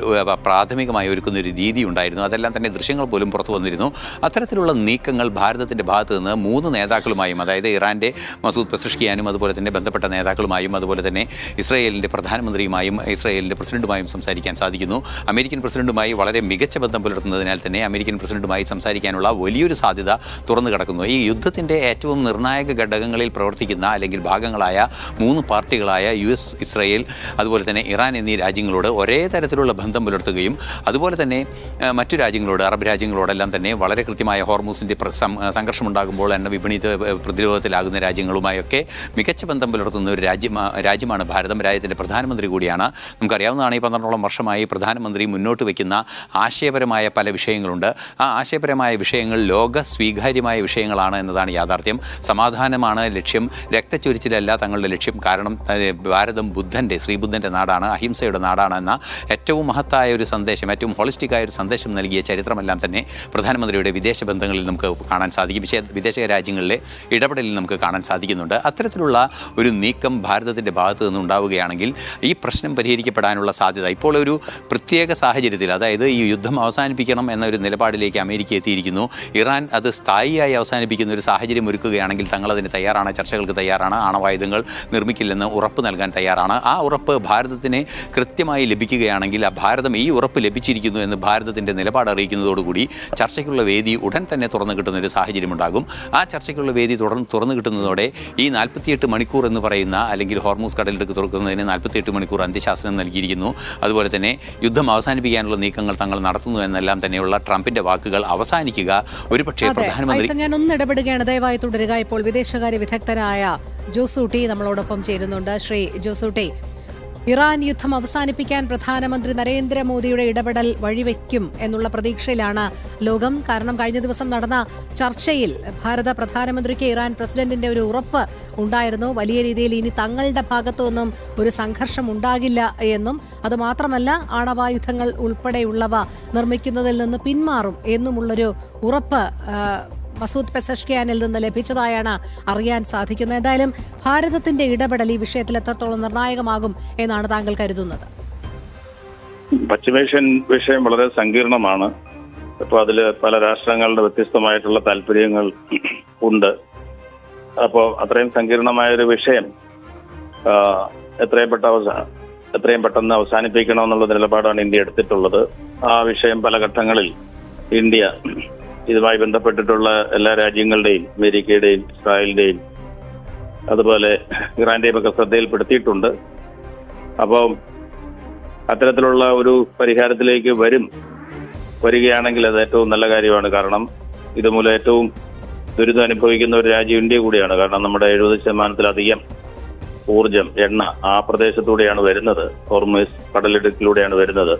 പ്രാഥമികമായി ഒരുക്കുന്ന ഒരു രീതി ഉണ്ടായിരുന്നു. അതെല്ലാം തന്നെ ദൃശ്യങ്ങൾ പോലും പുറത്തു വന്നിരുന്നു. അത്തരത്തിലുള്ള നീക്കങ്ങൾ ഭാരതത്തിൻ്റെ ഭാഗത്ത് നിന്ന് 3 നേതാക്കളുമായും, അതായത് ഇറാൻ്റെ മസൂദ് പെസഷ്കിയാനും അതുപോലെ തന്നെ ബന്ധപ്പെട്ട നേതാക്കളുമായും അതുപോലെ തന്നെ ഇസ്രായേലിൻ്റെ പ്രധാനമന്ത്രിയുമായും ഇസ്രായേലിൻ്റെ പ്രസിഡന്റുമായും സംസാരിക്കാൻ സാധിക്കുന്നു. അമേരിക്കൻ പ്രസിഡന്റുമായി വളരെ മികച്ച ബന്ധം പുലർത്തുന്നതിനാൽ തന്നെ അമേരിക്കൻ പ്രസിഡന്റുമായി സംസാരിക്കാനുള്ള വലിയൊരു സാധ്യത തുറന്നു കിടക്കുന്നു. ഈ യുദ്ധത്തിൻ്റെ ഏറ്റവും നിർണായക ഘടകങ്ങളിൽ പ്രവർത്തിക്കുന്ന അല്ലെങ്കിൽ ഭാഗങ്ങളായ 3 പാർട്ടികളായ US, ഇസ്രായേൽ അതുപോലെ തന്നെ ഇറാൻ എന്നീ രാജ്യങ്ങളോട് ഒരേ തരത്തിലുള്ള ബന്ധം പുലർത്തുകയും അതുപോലെ തന്നെ മറ്റു രാജ്യങ്ങളോട്, അറബ് രാജ്യങ്ങളോടെല്ലാം തന്നെ വളരെ കൃത്യമായ ഹോർമൂസിൻ്റെ സംഘർഷമുണ്ടാകുമ്പോൾ എണ്ണ വിപണി പ്രതിരോധത്തിലാകുന്ന രാജ്യങ്ങളുമായൊക്കെ മികച്ച ബന്ധം പുലർത്തുന്ന ഒരു രാജ്യമാണ് ഭാരതം. രാജ്യത്തിൻ്റെ പ്രധാനമന്ത്രി കൂടിയാണ്. നമുക്കറിയാവുന്നതാണ്, ഈ 12ഓളം വർഷമായി പ്രധാനമന്ത്രി മുന്നോട്ട് വയ്ക്കുന്ന ആശയപരമായ പല വിഷയങ്ങളുണ്ട്. ആ ആശയപരമായ വിഷയങ്ങൾ ലോക സ്വീകാര്യമായ വിഷയങ്ങളാണ് എന്നതാണ് യാഥാർത്ഥ്യം. യാഥാർത്ഥ്യം. സമാധാനമാണ് ലക്ഷ്യം, രക്തച്ചൊരിച്ചിലല്ല തങ്ങളുടെ ലക്ഷ്യം. കാരണം ഭാരതം ശ്രീബുദ്ധൻ്റെ നാടാണ്, അഹിംസയുടെ നാടാണ് എന്ന ഏറ്റവും മഹത്തായ ഒരു സന്ദേശം, ഏറ്റവും ഹോളിസ്റ്റിക്കായ ഒരു സന്ദേശം നൽകിയ ചരിത്രമെല്ലാം തന്നെ പ്രധാനമന്ത്രിയുടെ വിദേശ ബന്ധങ്ങളിൽ നമുക്ക് കാണാൻ സാധിക്കും. വിദേശ രാജ്യങ്ങളിലെ ഇടപെടലിൽ നമുക്ക് കാണാൻ സാധിക്കുന്നുണ്ട്. അത്തരത്തിലുള്ള ഒരു നീക്കം ഭാരതത്തിൻ്റെ ഭാഗത്തു നിന്നുണ്ടാവുകയാണെങ്കിൽ ഈ പ്രശ്നം പരിഹരിക്കപ്പെടാനുള്ള സാധ്യത ഇപ്പോൾ ഒരു പ്രത്യേക സാഹചര്യത്തിൽ, അതായത് ഈ യുദ്ധം അവസാനിപ്പിക്കണം എന്നൊരു നിലപാടിലേക്ക് അമേരിക്ക എത്തിയിരിക്കുന്നു. ഇറാൻ അത് സ്ഥായിയായി അവസാനിപ്പിക്കുന്ന ഒരു സാഹചര്യം ഒരുക്കുകയാണെങ്കിൽ തങ്ങളതിന് തയ്യാറാണ്, ചർച്ചകൾക്ക് തയ്യാറാണ്, ആണവായുധങ്ങൾ നിർമ്മിക്കില്ലെന്ന് ഉറപ്പ് നൽകാൻ തയ്യാറാണ്. ആ ഉറപ്പ് ഭാരതത്തിന് കൃത്യമായി ലഭിക്കുകയാണെങ്കിൽ, ആ ഭാരതം ഈ ഉറപ്പ് ലഭിച്ചിരിക്കുന്നു എന്ന് ഭാരതത്തിൻ്റെ നിലപാട് അറിയിക്കുന്നതോടുകൂടി ചർച്ചയ്ക്കുള്ള വേദി ഉടൻ തന്നെ തുറന്നു കിട്ടുന്നൊരു സാഹചര്യമുണ്ടാകും. ആ ചർച്ചയ്ക്കുള്ള വേദി തുറന്നു കിട്ടുന്നതോടെ ഈ 48 മണിക്കൂർ എന്ന് പറയുന്ന, അല്ലെങ്കിൽ ഹോർമൂസ് കടലിടുക്ക് തുറക്കുന്നതിന് 48 മണിക്കൂർ അന്ത്യശാസനം നൽകിയിരിക്കുന്നു. അതുപോലെ തന്നെ യുദ്ധം അവസാനിപ്പിക്കാനുള്ള നീക്കങ്ങൾ തങ്ങൾ നടത്തുന്നു എന്നെല്ലാം തന്നെയുള്ള ട്രംപിന്റെ വാക്കുകൾ അവസാനിക്കുക ഒരുപക്ഷേ പ്രധാനമന്ത്രി. ഞാൻ ഒന്ന് ഇടപെടുകയാണ്, ദയവായി തുടരുക. ഇപ്പോൾ വിദേശകാര്യ വിദഗ്ധനായ ജോസൂട്ടി നമ്മളോടൊപ്പം ചേരുന്നുണ്ട്. ശ്രീ ജോസൂട്ടി, ഇറാൻ യുദ്ധം അവസാനിപ്പിക്കാൻ പ്രധാനമന്ത്രി നരേന്ദ്രമോദിയുടെ ഇടപെടൽ വഴിവെക്കും എന്നുള്ള പ്രതീക്ഷയിലാണ് ലോകം. കാരണം കഴിഞ്ഞ ദിവസം നടന്ന ചർച്ചയിൽ ഭാരത പ്രധാനമന്ത്രിക്ക് ഇറാൻ പ്രസിഡന്റിന്റെ ഒരു ഉറപ്പ് ഉണ്ടായിരുന്നു. വലിയ രീതിയിൽ ഇനി തങ്ങളുടെ ഭാഗത്തു നിന്നും ഒരു സംഘർഷം ഉണ്ടാകില്ല എന്നും, അതുമാത്രമല്ല ആണവായുധങ്ങൾ ഉൾപ്പെടെയുള്ളവ നിർമ്മിക്കുന്നതിൽ നിന്ന് പിന്മാറും എന്നുമുള്ളൊരു ഉറപ്പ് മസൂദ് പെസഷ്കിയാനിൽ നിന്ന് ലഭിച്ചതായാണ് അറിയാൻ സാധിക്കുന്നത്. എന്തായാലും ഭാരതത്തിന്റെ ഇടപെടൽ ഈ വിഷയത്തിൽ എത്രത്തോളം നിർണായകമാകും എന്നാണ് താങ്കൾ കരുതുന്നത്? പശ്ചിമേഷ്യൻ വിഷയം വളരെ സങ്കീർണമാണ്. അപ്പോൾ അതിൽ പല രാഷ്ട്രങ്ങളുടെ വ്യത്യസ്തമായിട്ടുള്ള താല്പര്യങ്ങൾ ഉണ്ട്. അപ്പോൾ അത്രയും സങ്കീർണമായൊരു വിഷയം എത്രയും പെട്ടെന്ന് അവസാനിപ്പിക്കണമെന്നുള്ള നിലപാടാണ് ഇന്ത്യ എടുത്തിട്ടുള്ളത്. ആ വിഷയം പല ഘട്ടങ്ങളിൽ ഇന്ത്യ ഇതുമായി ബന്ധപ്പെട്ടിട്ടുള്ള എല്ലാ രാജ്യങ്ങളുടെയും, അമേരിക്കയുടെയും ഇസ്രായേലിന്റെയും അതുപോലെ ഇറാന്റെയും ഒക്കെ ശ്രദ്ധയിൽപ്പെടുത്തിയിട്ടുണ്ട്. അപ്പോൾ അത്തരത്തിലുള്ള ഒരു പരിഹാരത്തിലേക്ക് വരികയാണെങ്കിൽ അത് ഏറ്റവും നല്ല കാര്യമാണ്. കാരണം ഇതുമൂലം ഏറ്റവും ദുരിതം അനുഭവിക്കുന്ന ഒരു രാജ്യം ഇന്ത്യ കൂടിയാണ്. കാരണം നമ്മുടെ 70% ഊർജം, എണ്ണ ആ പ്രദേശത്തൂടെയാണ് വരുന്നത്, ഹോർമൂസ് കടലിടുക്കിലൂടെയാണ് വരുന്നത്.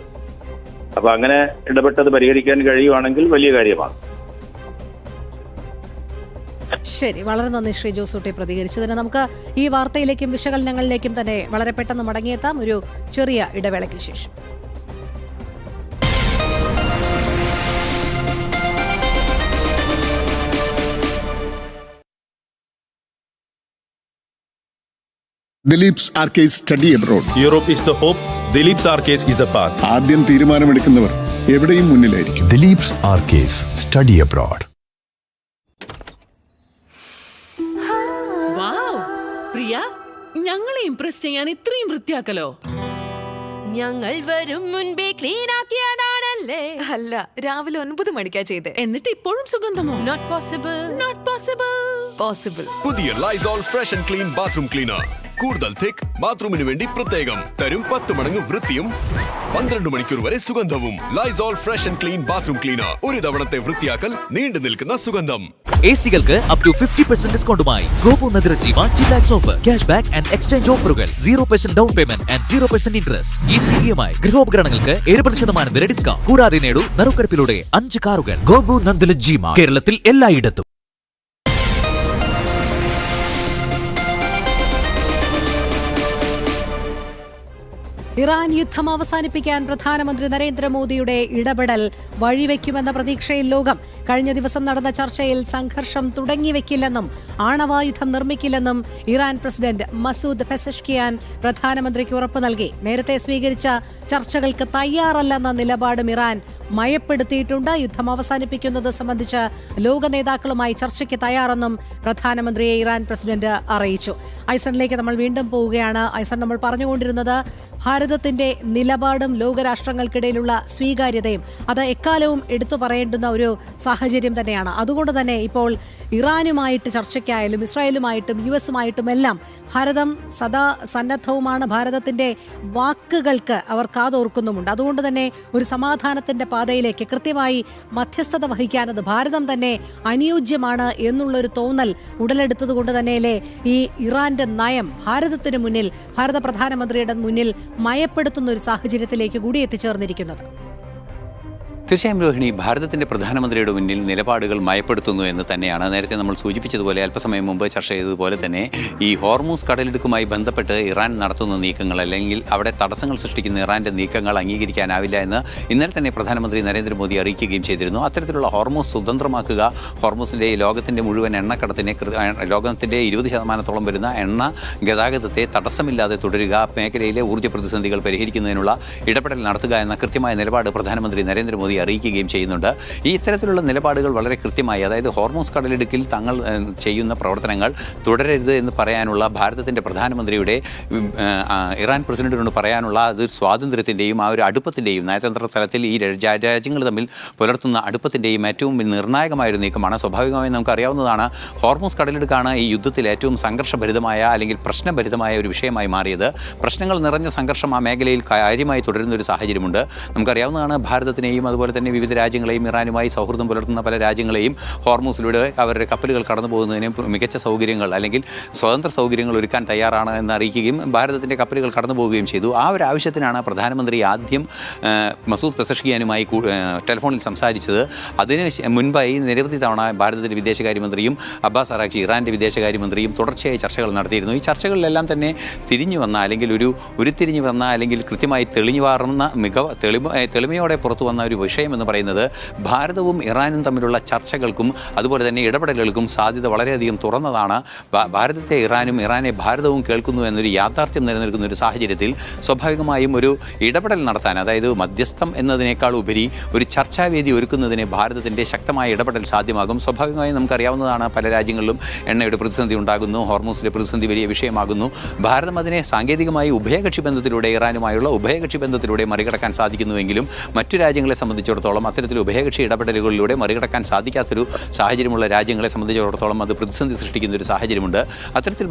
അപ്പൊ അങ്ങനെ ഇടപെട്ടത് പരിഹരിക്കാൻ കഴിയുവാണെങ്കിൽ വലിയ കാര്യമാണ്. ശരി, വളരെ നന്ദി ശ്രീ ജോസൂട്ടി പ്രതികരിച്ചതിന്. നമുക്ക് ഈ വാർത്തയിലേക്കും വിശകലനങ്ങളിലേക്കും തന്നെ വളരെ പെട്ടെന്ന് മടങ്ങിയെത്താം ഒരു ചെറിയ ഇടവേളയ്ക്ക് ശേഷം. ദിലീപ്സ് ആർക്കേസ് study abroad. Europe is the hope. Dileep's Arcase is the path. ആദ്യം തീരുമാനമെടുക്കുന്നവർ എവിടെയും മുന്നിലായിരിക്കും. ദിലീപ്സ് ആർക്കേസ് സ്റ്റഡി അബ്രോഡ്. പ്രിയ, ഞങ്ങളെ ഇംപ്രസ് ചെയ്യാൻ ഇത്രയും വൃത്തിയാക്കലോ? ഞങ്ങൾ വരും മുൻപേ ക്ലീൻ ആക്കിയതാണല്ലേ. അല്ല, രാവിലെ 9 മണിക്കാ ചെയ്തേ. എന്നിട്ട് ഇപ്പോഴും സുഗന്ധമോ? Not possible. Not possible. Possible. പുതിയ Lysol fresh and clean bathroom cleaner. കൂടുതൽ തിക്, ബാത്റൂമിന് വേണ്ടി പ്രത്യേകം. തരും 10 മടങ്ങ് വൃത്തിയും 12 മണിക്കൂർ വരെ സുഗന്ധവും. Lysol fresh and clean bathroom cleaner. ഒരു തവണത്തെ വൃത്തിയാക്കൽ, നീണ്ടു നിൽക്കുന്ന സുഗന്ധം. എസികൾക്ക് അപ് ടു 50% ഡിസ്കൗണ്ടുമായി ഗോപു നഗരജീവ chillax offer, cash back and exchange ഓഫറുകൾ, 0% down payment and 0% interest. Easy EMI. ഗൃഹോപകരണങ്ങൾക്ക് 70% വരെ ഡിസ്കൗണ്ട്. കൂടാതെ നേടൂ നറുക്കെടുപ്പിലൂടെ 5 കാറുകൾ. ഗോപു നന്ദലജീമ, കേരളത്തിൽ എല്ലായിടത്തും. ഇറാൻ യുദ്ധം അവസാനിപ്പിക്കാൻ പ്രധാനമന്ത്രി നരേന്ദ്രമോദിയുടെ ഇടപെടൽ വഴിവെക്കുമെന്ന പ്രതീക്ഷയിൽ ലോകം. കഴിഞ്ഞ ദിവസം നടന്ന ചർച്ചയിൽ സംഘർഷം തുടങ്ങിവെക്കില്ലെന്നും ആണവായുധം നിർമ്മിക്കില്ലെന്നും ഇറാൻ പ്രസിഡന്റ് മസൂദ് പെസഷ്കിയാൻ പ്രധാനമന്ത്രിക്ക് ഉറപ്പ് നൽകി. നേരത്തെ സ്വീകരിച്ച ചർച്ചകൾക്ക് തയ്യാറല്ലെന്ന നിലപാടും ഇറാൻ മയപ്പെടുത്തിയിട്ടുണ്ട്. യുദ്ധം അവസാനിപ്പിക്കുന്നത് സംബന്ധിച്ച് ലോക നേതാക്കളുമായി ചർച്ചയ്ക്ക് തയ്യാറെന്നും പ്രധാനമന്ത്രിയെ ഇറാൻ പ്രസിഡന്റ് അറിയിച്ചു. ഐസണിലേക്ക് നമ്മൾ വീണ്ടും പോവുകയാണ്. ഐസൺ, നമ്മൾ പറഞ്ഞുകൊണ്ടിരുന്നത് ഭാരതത്തിന്റെ നിലപാടും ലോകരാഷ്ട്രങ്ങൾക്കിടയിലുള്ള സ്വീകാര്യതയും അത് എക്കാലവും എടുത്തു പറയേണ്ടുന്ന ഒരു സാഹചര്യം തന്നെയാണ്. അതുകൊണ്ട് തന്നെ ഇപ്പോൾ ഇറാനുമായിട്ട് ചർച്ചയ്ക്കായാലും ഇസ്രായേലുമായിട്ടും US-ഉമായിട്ടും എല്ലാം ഭാരതം സദാ സന്നദ്ധവുമാണ്. ഭാരതത്തിന്റെ വാക്കുകൾക്ക് അവർ കാതോർക്കുന്നുമുണ്ട്. അതുകൊണ്ട് തന്നെ ഒരു സമാധാനത്തിന്റെ പാതയിലേക്ക് കൃത്യമായി മധ്യസ്ഥത വഹിക്കാനത് ഭാരതം തന്നെ അനുയോജ്യമാണ് എന്നുള്ളൊരു തോന്നൽ ഉടലെടുത്തത് കൊണ്ട് തന്നെയല്ലേ ഈ ഇറാന്റെ നയം ഭാരതത്തിന് മുന്നിൽ, ഭാരത പ്രധാനമന്ത്രിയുടെ മുന്നിൽ മയപ്പെടുത്തുന്ന ഒരു സാഹചര്യത്തിലേക്ക് കൂടി എത്തിച്ചേർന്നിരിക്കുന്നത്. തീർച്ചയായും രോഹിണി, ഭാരതത്തിൻ്റെ പ്രധാനമന്ത്രിയുടെ മുന്നിൽ നിലപാടുകൾ മയപ്പെടുത്തുന്നു എന്ന് തന്നെയാണ്. നേരത്തെ നമ്മൾ സൂചിപ്പിച്ചതുപോലെ, അല്പസമയം മുമ്പ് ചർച്ച ചെയ്തതുപോലെ തന്നെ ഈ ഹോർമൂസ് കടലിടുക്കുമായി ബന്ധപ്പെട്ട് ഇറാൻ നടത്തുന്ന നീക്കങ്ങൾ, അല്ലെങ്കിൽ അവിടെ തടസ്സങ്ങൾ സൃഷ്ടിക്കുന്ന ഇറാൻ്റെ നീക്കങ്ങൾ അംഗീകരിക്കാനാവില്ല എന്ന് ഇന്നലെ തന്നെ പ്രധാനമന്ത്രി നരേന്ദ്രമോദി അറിയിക്കുകയും ചെയ്തിരുന്നു. അത്തരത്തിലുള്ള ഹോർമൂസ് സ്വതന്ത്രമാക്കുക, ഹോർമൂസിൻ്റെ ലോകത്തിൻ്റെ മുഴുവൻ എണ്ണക്കടത്തിനെ, ലോകത്തിൻ്റെ 20% വരുന്ന എണ്ണ ഗതാഗതത്തെ തടസ്സമില്ലാതെ തുടരുക, മേഖലയിലെ ഊർജ്ജ പ്രതിസന്ധികൾ പരിഹരിക്കുന്നതിനുള്ള ഇടപെടൽ നടത്തുക എന്ന കൃത്യമായ നിലപാട് പ്രധാനമന്ത്രി നരേന്ദ്രമോദി അറിയിക്കുകയും ചെയ്യുന്നുണ്ട്. ഈ ഇത്തരത്തിലുള്ള നിലപാടുകൾ വളരെ കൃത്യമായി, അതായത് ഹോർമൂസ് കടലിടുക്കിൽ തങ്ങൾ ചെയ്യുന്ന പ്രവർത്തനങ്ങൾ തുടരരുത് എന്ന് പറയാനുള്ള ഭാരതത്തിൻ്റെ പ്രധാനമന്ത്രിയുടെ ഇറാൻ പ്രസിഡന്റിനോട് പറയാനുള്ള അത് സ്വാതന്ത്ര്യത്തിൻ്റെയും ആ ഒരു അടുപ്പത്തിൻ്റെയും നയതന്ത്ര തലത്തിൽ ഈ രാജ്യങ്ങൾ തമ്മിൽ പുലർത്തുന്ന അടുപ്പത്തിൻ്റെയും ഏറ്റവും നിർണായകമായൊരു നീക്കമാണ്. സ്വാഭാവികമായും നമുക്കറിയാവുന്നതാണ്, ഹോർമൂസ് കടലിടുക്കാണ് ഈ യുദ്ധത്തിൽ ഏറ്റവും സംഘർഷഭരിതമായ അല്ലെങ്കിൽ പ്രശ്നഭരിതമായ ഒരു വിഷയമായി മാറിയത്. പ്രശ്നങ്ങൾ നിറഞ്ഞ സംഘർഷം ആ മേഖലയിൽ കാര്യമായി തുടരുന്ന ഒരു സാഹചര്യമുണ്ട്. നമുക്കറിയാവുന്നതാണ്, ഭാരതത്തിനെയും അതുപോലെ തന്നെ വിവിധ രാജ്യങ്ങളെയും ഇറാനുമായി സൗഹൃദം പുലർത്തുന്ന പല രാജ്യങ്ങളെയും ഹോർമൂസിലൂടെ അവരുടെ കപ്പലുകൾ കടന്നു പോകുന്നതിന് മികച്ച സൗകര്യങ്ങൾ അല്ലെങ്കിൽ സ്വതന്ത്ര സൗകര്യങ്ങൾ ഒരുക്കാൻ തയ്യാറാണ് എന്ന് അറിയിക്കുകയും ഭാരതത്തിൻ്റെ കപ്പലുകൾ കടന്നു പോവുകയും ചെയ്തു. ആ ഒരു ആവശ്യത്തിനാണ് പ്രധാനമന്ത്രി ആദ്യം മസൂദ് പെസഷ്കിയാനുമായി ടെലിഫോണിൽ സംസാരിച്ചത്. അതിന് മുൻപായി നിരവധി തവണ ഭാരതത്തിൻ്റെ വിദേശകാര്യമന്ത്രിയും അബ്ബാസ് അറാഖ്ചി ഇറാൻ്റെ വിദേശകാര്യമന്ത്രിയും തുടർച്ചയായി ചർച്ചകൾ നടത്തിയിരുന്നു. ഈ ചർച്ചകളിലെല്ലാം തന്നെ തിരിഞ്ഞു വന്ന അല്ലെങ്കിൽ ഉരുത്തിരിഞ്ഞു വന്ന അല്ലെങ്കിൽ കൃത്യമായി തെളിഞ്ഞു വാർന്ന തെളിമയോടെ പുറത്തു വന്ന ഒരു വിഷയം എന്ന് പറയുന്നത്, ഭാരതവും ഇറാനും തമ്മിലുള്ള ചർച്ചകൾക്കും അതുപോലെ തന്നെ ഇടപെടലുകൾക്കും സാധ്യത വളരെയധികം തുറന്നതാണ്. ഭാരതത്തെ ഇറാനും ഇറാനെ ഭാരതവും കേൾക്കുന്നു എന്നൊരു യാഥാർത്ഥ്യം നിലനിൽക്കുന്ന ഒരു സാഹചര്യത്തിൽ സ്വാഭാവികമായും ഒരു ഇടപെടൽ നടത്താൻ, അതായത് മധ്യസ്ഥം എന്നതിനേക്കാൾ ഉപരി ഒരു ചർച്ചാവേദി ഒരുക്കുന്നതിന് ഭാരതത്തിൻ്റെ ശക്തമായ ഇടപെടൽ സാധ്യമാകും. സ്വാഭാവികമായും നമുക്കറിയാവുന്നതാണ്, പല രാജ്യങ്ങളിലും എണ്ണയുടെ പ്രതിസന്ധി ഉണ്ടാകുന്നു, ഹോർമൂസിലെ പ്രതിസന്ധി വലിയ വിഷയമാകുന്നു. ഭാരതം അതിനെ സാങ്കേതികമായി ഉഭയകക്ഷി ബന്ധത്തിലൂടെ, ഇറാനുമായുള്ള ഉഭയകക്ഷി ബന്ധത്തിലൂടെ മറികടക്കാൻ സാധിക്കുന്നുവെങ്കിലും മറ്റു രാജ്യങ്ങളെ സംബന്ധിച്ചിടത്തോളം അത്തരത്തിൽ ഉഭയകക്ഷി ഇടപെടലുകളിലൂടെ മറികടക്കാൻ സാധിക്കാത്തൊരു സാഹചര്യമുള്ള രാജ്യങ്ങളെ സംബന്ധിച്ചിടത്തോളം അത് പ്രതിസന്ധി സൃഷ്ടിക്കുന്ന ഒരു സാഹചര്യമുണ്ട്. അത്തരത്തിൽ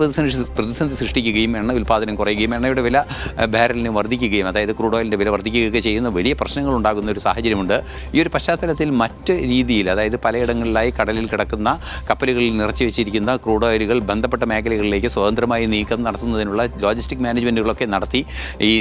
പ്രതിസന്ധി സൃഷ്ടിക്കുകയും എണ്ണ ഉൽപ്പാദനം കുറയുകയും എണ്ണയുടെ വില ബാരലിന് വർദ്ധിക്കുകയും, അതായത് ക്രൂഡ് ഓയിലിൻ്റെ വില വർദ്ധിക്കുകയൊക്കെ ചെയ്യുന്ന വലിയ പ്രശ്നങ്ങൾ ഉണ്ടാകുന്ന ഒരു സാഹചര്യമുണ്ട്. ഈ ഒരു പശ്ചാത്തലത്തിൽ മറ്റ് രീതിയിൽ, അതായത് പലയിടങ്ങളിലായി കടലിൽ കിടക്കുന്ന കപ്പലുകളിൽ നിറച്ചു വെച്ചിരിക്കുന്ന ക്രൂഡ് ഓയിലുകൾ ബന്ധപ്പെട്ട മേഖലകളിലേക്ക് സ്വതന്ത്രമായി നീക്കം നടത്തുന്നതിനുള്ള ലോജിസ്റ്റിക് മാനേജ്മെൻറ്റുകളൊക്കെ നടത്തി ഈ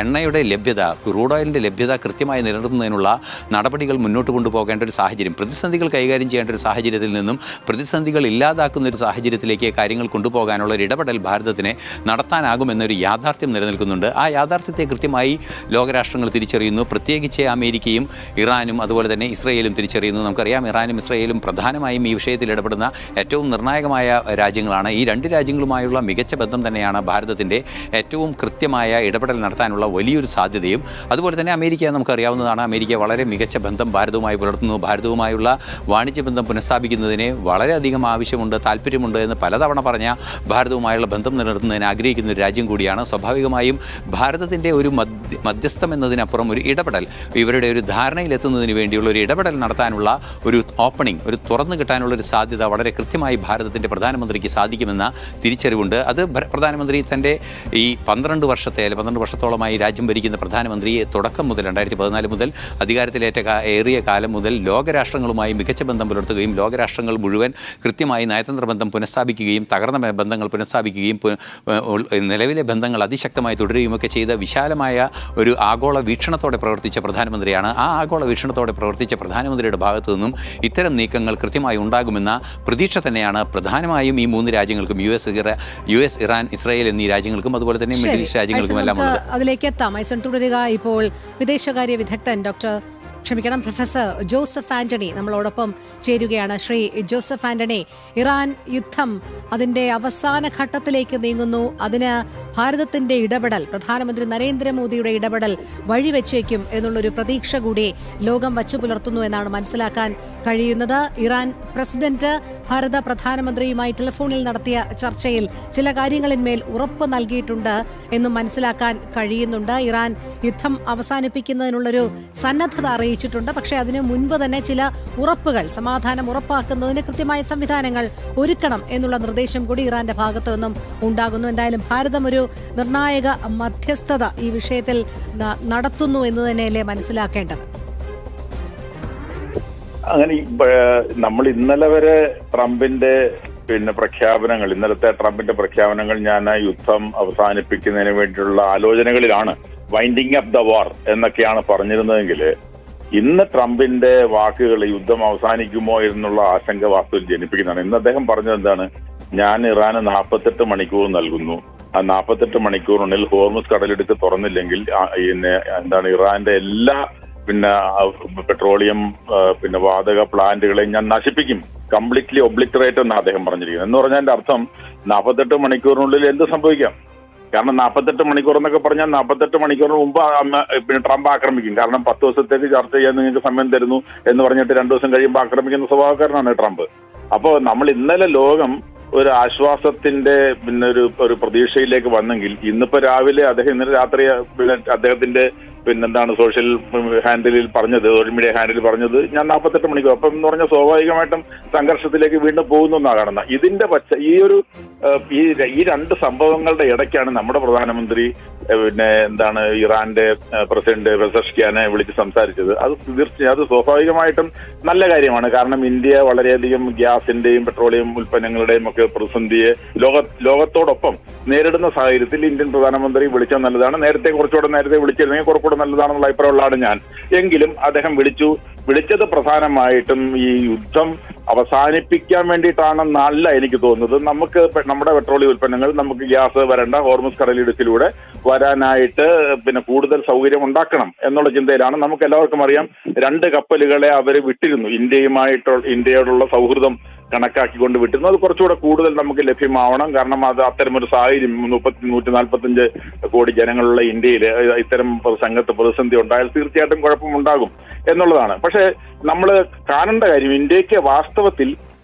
എണ്ണയുടെ ലഭ്യത, ക്രൂഡ് ഓയിലിൻ്റെ ലഭ്യത കൃത്യമായി നിലനിർത്തുന്നതിനുള്ള നടപടികൾ മുന്നോട്ട് കൊണ്ടുപോകേണ്ട ഒരു സാഹചര്യം, പ്രതിസന്ധികൾ കൈകാര്യം ചെയ്യേണ്ട ഒരു സാഹചര്യത്തിൽ നിന്നും പ്രതിസന്ധികൾ ഇല്ലാതാക്കുന്ന ഒരു സാഹചര്യത്തിലേക്ക് കാര്യങ്ങൾ കൊണ്ടുപോകാനുള്ള ഒരു ഇടപെടൽ ഭാരതത്തിന് നടത്താനാകുമെന്നൊരു യാഥാർത്ഥ്യം നിലനിൽക്കുന്നുണ്ട്. ആ യാഥാർത്ഥ്യത്തെ കൃത്യമായി ലോകരാഷ്ട്രങ്ങൾ തിരിച്ചറിയുന്നു. പ്രത്യേകിച്ച് അമേരിക്കയും ഇറാനും അതുപോലെ തന്നെ ഇസ്രയേലും തിരിച്ചറിയുന്നു. നമുക്കറിയാം, ഇറാനും ഇസ്രയേലും പ്രധാനമായും ഈ വിഷയത്തിൽ ഇടപെടുന്ന ഏറ്റവും നിർണായകമായ രാജ്യങ്ങളാണ്. ഈ രണ്ട് രാജ്യങ്ങളുമായുള്ള മികച്ച ബന്ധം തന്നെയാണ് ഭാരതത്തിൻ്റെ ഏറ്റവും കൃത്യമായ ഇടപെടൽ നടത്താനുള്ള വലിയൊരു സാധ്യതയും. അതുപോലെ തന്നെ അമേരിക്ക നമുക്കറിയാവുന്നതാണ്, അമേരിക്ക വളരെ മികച്ച ബന്ധം ഭാരതവുമായി പുലർത്തുന്നു. ഭാരതവുമായുള്ള വാണിജ്യ ബന്ധം പുനഃസ്ഥാപിക്കുന്നതിന് വളരെയധികം ആവശ്യമുണ്ട്, താല്പര്യമുണ്ട് എന്ന് പലതവണ പറഞ്ഞ ഭാരതവുമായുള്ള ബന്ധം നിലനിർത്തുന്നതിന് ആഗ്രഹിക്കുന്ന ഒരു രാജ്യം കൂടിയാണ്. സ്വാഭാവികമായും ഭാരതത്തിൻ്റെ ഒരു മധ്യസ്ഥം എന്നതിനപ്പുറം ഒരു ഇടപെടൽ, ഇവരുടെ ഒരു ധാരണയിലെത്തുന്നതിന് വേണ്ടിയുള്ള ഒരു ഇടപെടൽ നടത്താനുള്ള ഒരു ഓപ്പണിംഗ്, ഒരു തുറന്നു കിട്ടാനുള്ള ഒരു സാധ്യത വളരെ കൃത്യമായി ഭാരതത്തിൻ്റെ പ്രധാനമന്ത്രിക്ക് സാധിക്കുമെന്ന തിരിച്ചറിവുണ്ട്. അത് പ്രധാനമന്ത്രി തൻ്റെ ഈ 12 വർഷത്തോളമായി രാജ്യം ഭരിക്കുന്ന പ്രധാനമന്ത്രിയെ തുടക്കം മുതൽ 2014 മുതൽ ഏറിയ കാലം മുതൽ ലോകരാഷ്ട്രങ്ങളുമായി മികച്ച ബന്ധം പുലർത്തുകയും ലോകരാഷ്ട്രങ്ങൾ മുഴുവൻ കൃത്യമായി നയതന്ത്ര ബന്ധം പുനഃസ്ഥാപിക്കുകയും തകർന്ന ബന്ധങ്ങൾ പുനഃസ്ഥാപിക്കുകയും നിലവിലെ ബന്ധങ്ങൾ അതിശക്തമായി തുടരുകയുമൊക്കെ ചെയ്ത വിശാലമായ ഒരു ആഗോള വീക്ഷണത്തോടെ പ്രവർത്തിച്ച പ്രധാനമന്ത്രിയാണ്. ആ ആഗോള വീക്ഷണത്തോടെ പ്രവർത്തിച്ച പ്രധാനമന്ത്രിയുടെ ഭാഗത്തു നിന്നും ഇത്തരം നീക്കങ്ങൾ കൃത്യമായി ഉണ്ടാകുമെന്ന പ്രതീക്ഷ തന്നെയാണ് പ്രധാനമായും ഈ 3 രാജ്യങ്ങൾക്കും, US, ഇറാൻ, ഇസ്രായേൽ എന്നീ രാജ്യങ്ങൾക്കും അതുപോലെ തന്നെ മിഡിൽ ഈസ്റ്റ് രാജ്യങ്ങൾക്കും എല്ലാം ഉള്ളത്. അതിലേക്ക് എത്താം. തുടരുക. ഇപ്പോൾ വിദേശകാര്യ വിദഗ്ധൻ പ്രൊഫസർ ജോസഫ് ആന്റണി നമ്മളോടൊപ്പം ചേരുകയാണ്. ശ്രീ ജോസഫ് ആന്റണി, ഇറാൻ യുദ്ധം അതിൻ്റെ അവസാന ഘട്ടത്തിലേക്ക് നീങ്ങുന്നു. അതിന് ഭാരതത്തിൻ്റെ ഇടപെടൽ, പ്രധാനമന്ത്രി നരേന്ദ്രമോദിയുടെ ഇടപെടൽ വഴിവെച്ചേക്കും എന്നുള്ളൊരു പ്രതീക്ഷ കൂടി ലോകം വച്ചു പുലർത്തുന്നു എന്നാണ് മനസ്സിലാക്കാൻ കഴിയുന്നത്. ഇറാൻ പ്രസിഡന്റ് ഭാരത പ്രധാനമന്ത്രിയുമായി ടെലിഫോണിൽ നടത്തിയ ചർച്ചയിൽ ചില കാര്യങ്ങളിന്മേൽ ഉറപ്പ് നൽകിയിട്ടുണ്ട് എന്നും മനസ്സിലാക്കാൻ കഴിയുന്നുണ്ട്. ഇറാൻ യുദ്ധം അവസാനിപ്പിക്കുന്നതിനുള്ളൊരു സന്നദ്ധത അറിയിച്ചിട്ടുണ്ട്. പക്ഷേ അതിനു മുൻപ് തന്നെ ചില ഉറപ്പുകൾ, സമാധാനം ഉറപ്പാക്കുന്നതിന് കൃത്യമായ സംവിധാനങ്ങൾ ഒരുക്കണം എന്നുള്ള നിർദ്ദേശം കൂടി ഇറാന്റെ ഭാഗത്തു നിന്നും ഉണ്ടാകുന്നു. എന്തായാലും ഭാരതം ഒരു നിർണായക മധ്യസ്ഥത ഈ വിഷയത്തിൽ നടത്തുന്നു എന്ന് തന്നെയല്ലേ മനസ്സിലാക്കേണ്ടത്? അങ്ങനെ നമ്മൾ ഇന്നലെ വരെ ട്രംപിന്റെ ഇന്നലത്തെ ട്രംപിന്റെ പ്രഖ്യാപനങ്ങൾ ഞാൻ യുദ്ധം അവസാനിപ്പിക്കുന്നതിന് വേണ്ടിയുള്ള ആലോചനകളിലാണ്, വൈൻഡിങ് അപ്പ് ദ വാർ എന്നൊക്കെയാണ് പറഞ്ഞിരുന്നതെങ്കിൽ ഇന്ന് ട്രംപിന്റെ വാക്കുകൾ യുദ്ധം അവസാനിക്കുമോ എന്നുള്ള ആശങ്ക വാസ്തവത്തിൽ ജനിപ്പിക്കുന്നതാണ്. ഇന്ന് അദ്ദേഹം പറഞ്ഞത് എന്താണ്? ഞാൻ ഇറാന് 48 മണിക്കൂർ നൽകുന്നു. ആ 48 മണിക്കൂറിനുള്ളിൽ ഹോർമുസ് കടലിടുക്ക് തുറന്നില്ലെങ്കിൽ ഇറാന്റെ എല്ലാ പെട്രോളിയം വാതക പ്ലാന്റുകളെയും ഞാൻ നശിപ്പിക്കും, കംപ്ലീറ്റ്ലി ഒബ്ലിറ്ററേറ്റ് എന്നാണ് അദ്ദേഹം പറഞ്ഞിരിക്കുന്നത്. എന്ന് പറഞ്ഞതിന്റെ അർത്ഥം 48 മണിക്കൂറിനുള്ളിൽ എന്ത് സംഭവിക്കാം? കാരണം 48 മണിക്കൂർ എന്നൊക്കെ പറഞ്ഞാൽ 48 മണിക്കൂറിന് മുമ്പ് ട്രംപ് ആക്രമിക്കും. കാരണം 10 ദിവസത്തേക്ക് ചർച്ച ചെയ്യാൻ നിങ്ങൾക്ക് സമയം തരുന്നു എന്ന് പറഞ്ഞിട്ട് 2 ദിവസം കഴിയുമ്പോൾ ആക്രമിക്കുന്ന സ്വഭാവക്കാരനാണ് ട്രംപ്. അപ്പോൾ നമ്മൾ ഇന്നലെ ലോകം ഒരു ആശ്വാസത്തിന്റെ ഒരു പ്രതീക്ഷയിലേക്ക് വന്നെങ്കിൽ ഇന്നിപ്പോ രാവിലെ അദ്ദേഹം ഇന്നലെ രാത്രി അദ്ദേഹത്തിന്റെ സോഷ്യൽ ഹാൻഡിലിൽ പറഞ്ഞത്, സോഷ്യൽ മീഡിയ ഹാൻഡിലിൽ പറഞ്ഞത് ഞാൻ 48 മണിക്കൂർ. അപ്പം എന്ന് പറഞ്ഞാൽ സ്വാഭാവികമായിട്ടും സംഘർഷത്തിലേക്ക് വീണ്ടും പോകുന്നു എന്നാണ് കാണുന്നത്. ഇതിന്റെ ഈ രണ്ട് സംഭവങ്ങളുടെ ഇടയ്ക്കാണ് നമ്മുടെ പ്രധാനമന്ത്രി ഇറാന്റെ പ്രസിഡന്റ് പെസഷ്കിയാനെ വിളിച്ച് സംസാരിച്ചത്. അത് സ്വാഭാവികമായിട്ടും നല്ല കാര്യമാണ്. കാരണം ഇന്ത്യ വളരെയധികം ഗ്യാസിന്റെയും പെട്രോളിയം ഉൽപ്പന്നങ്ങളുടെയും ഒക്കെ പ്രതിസന്ധിയെ ലോകത്തോടൊപ്പം നേരിടുന്ന സാഹചര്യത്തിൽ ഇന്ത്യൻ പ്രധാനമന്ത്രി വിളിച്ചാൽ നല്ലതാണ്. കുറച്ചുകൂടെ നേരത്തെ വിളിച്ചിരുന്നെങ്കിൽ കുറച്ചുകൂടെ നല്ലതാണെന്നുള്ള അഭിപ്രായമുള്ളതാണ് ഞാൻ. എങ്കിലും അദ്ദേഹം വിളിച്ചത് പ്രധാനമായിട്ടും ഈ യുദ്ധം അവസാനിപ്പിക്കാൻ വേണ്ടിയിട്ടാണെന്നല്ല എനിക്ക് തോന്നുന്നത്. നമുക്ക് നമ്മുടെ പെട്രോളിയം ഉൽപ്പന്നങ്ങൾ, നമുക്ക് ഗ്യാസ് വരേണ്ട ഹോർമുസ് കടലിടുക്കിലൂടെ വരാനായിട്ട് കൂടുതൽ സൗകര്യം ഉണ്ടാക്കണം എന്നുള്ള ചിന്തയിലാണ്. നമുക്ക് എല്ലാവർക്കും അറിയാം, 2 കപ്പലുകളെ അവർ വിട്ടിരുന്നു. ഇന്ത്യയോടുള്ള സൗഹൃദം കണക്കാക്കിക്കൊണ്ട് വിട്ടിരുന്നു. അത് കുറച്ചുകൂടെ കൂടുതൽ നമുക്ക് ലഭ്യമാവണം. കാരണം അത് അത്തരമൊരു സാഹചര്യം 145 കോടി ജനങ്ങളുള്ള ഇന്ത്യയിൽ ഇത്തരം സംഘത്ത് പ്രതിസന്ധി ഉണ്ടായാൽ തീർച്ചയായിട്ടും കുഴപ്പമുണ്ടാകും എന്നുള്ളതാണ്. പക്ഷേ നമ്മൾ കാണേണ്ട കാര്യം, ഇന്ത്യക്ക് വാസ്തവത്തിൽ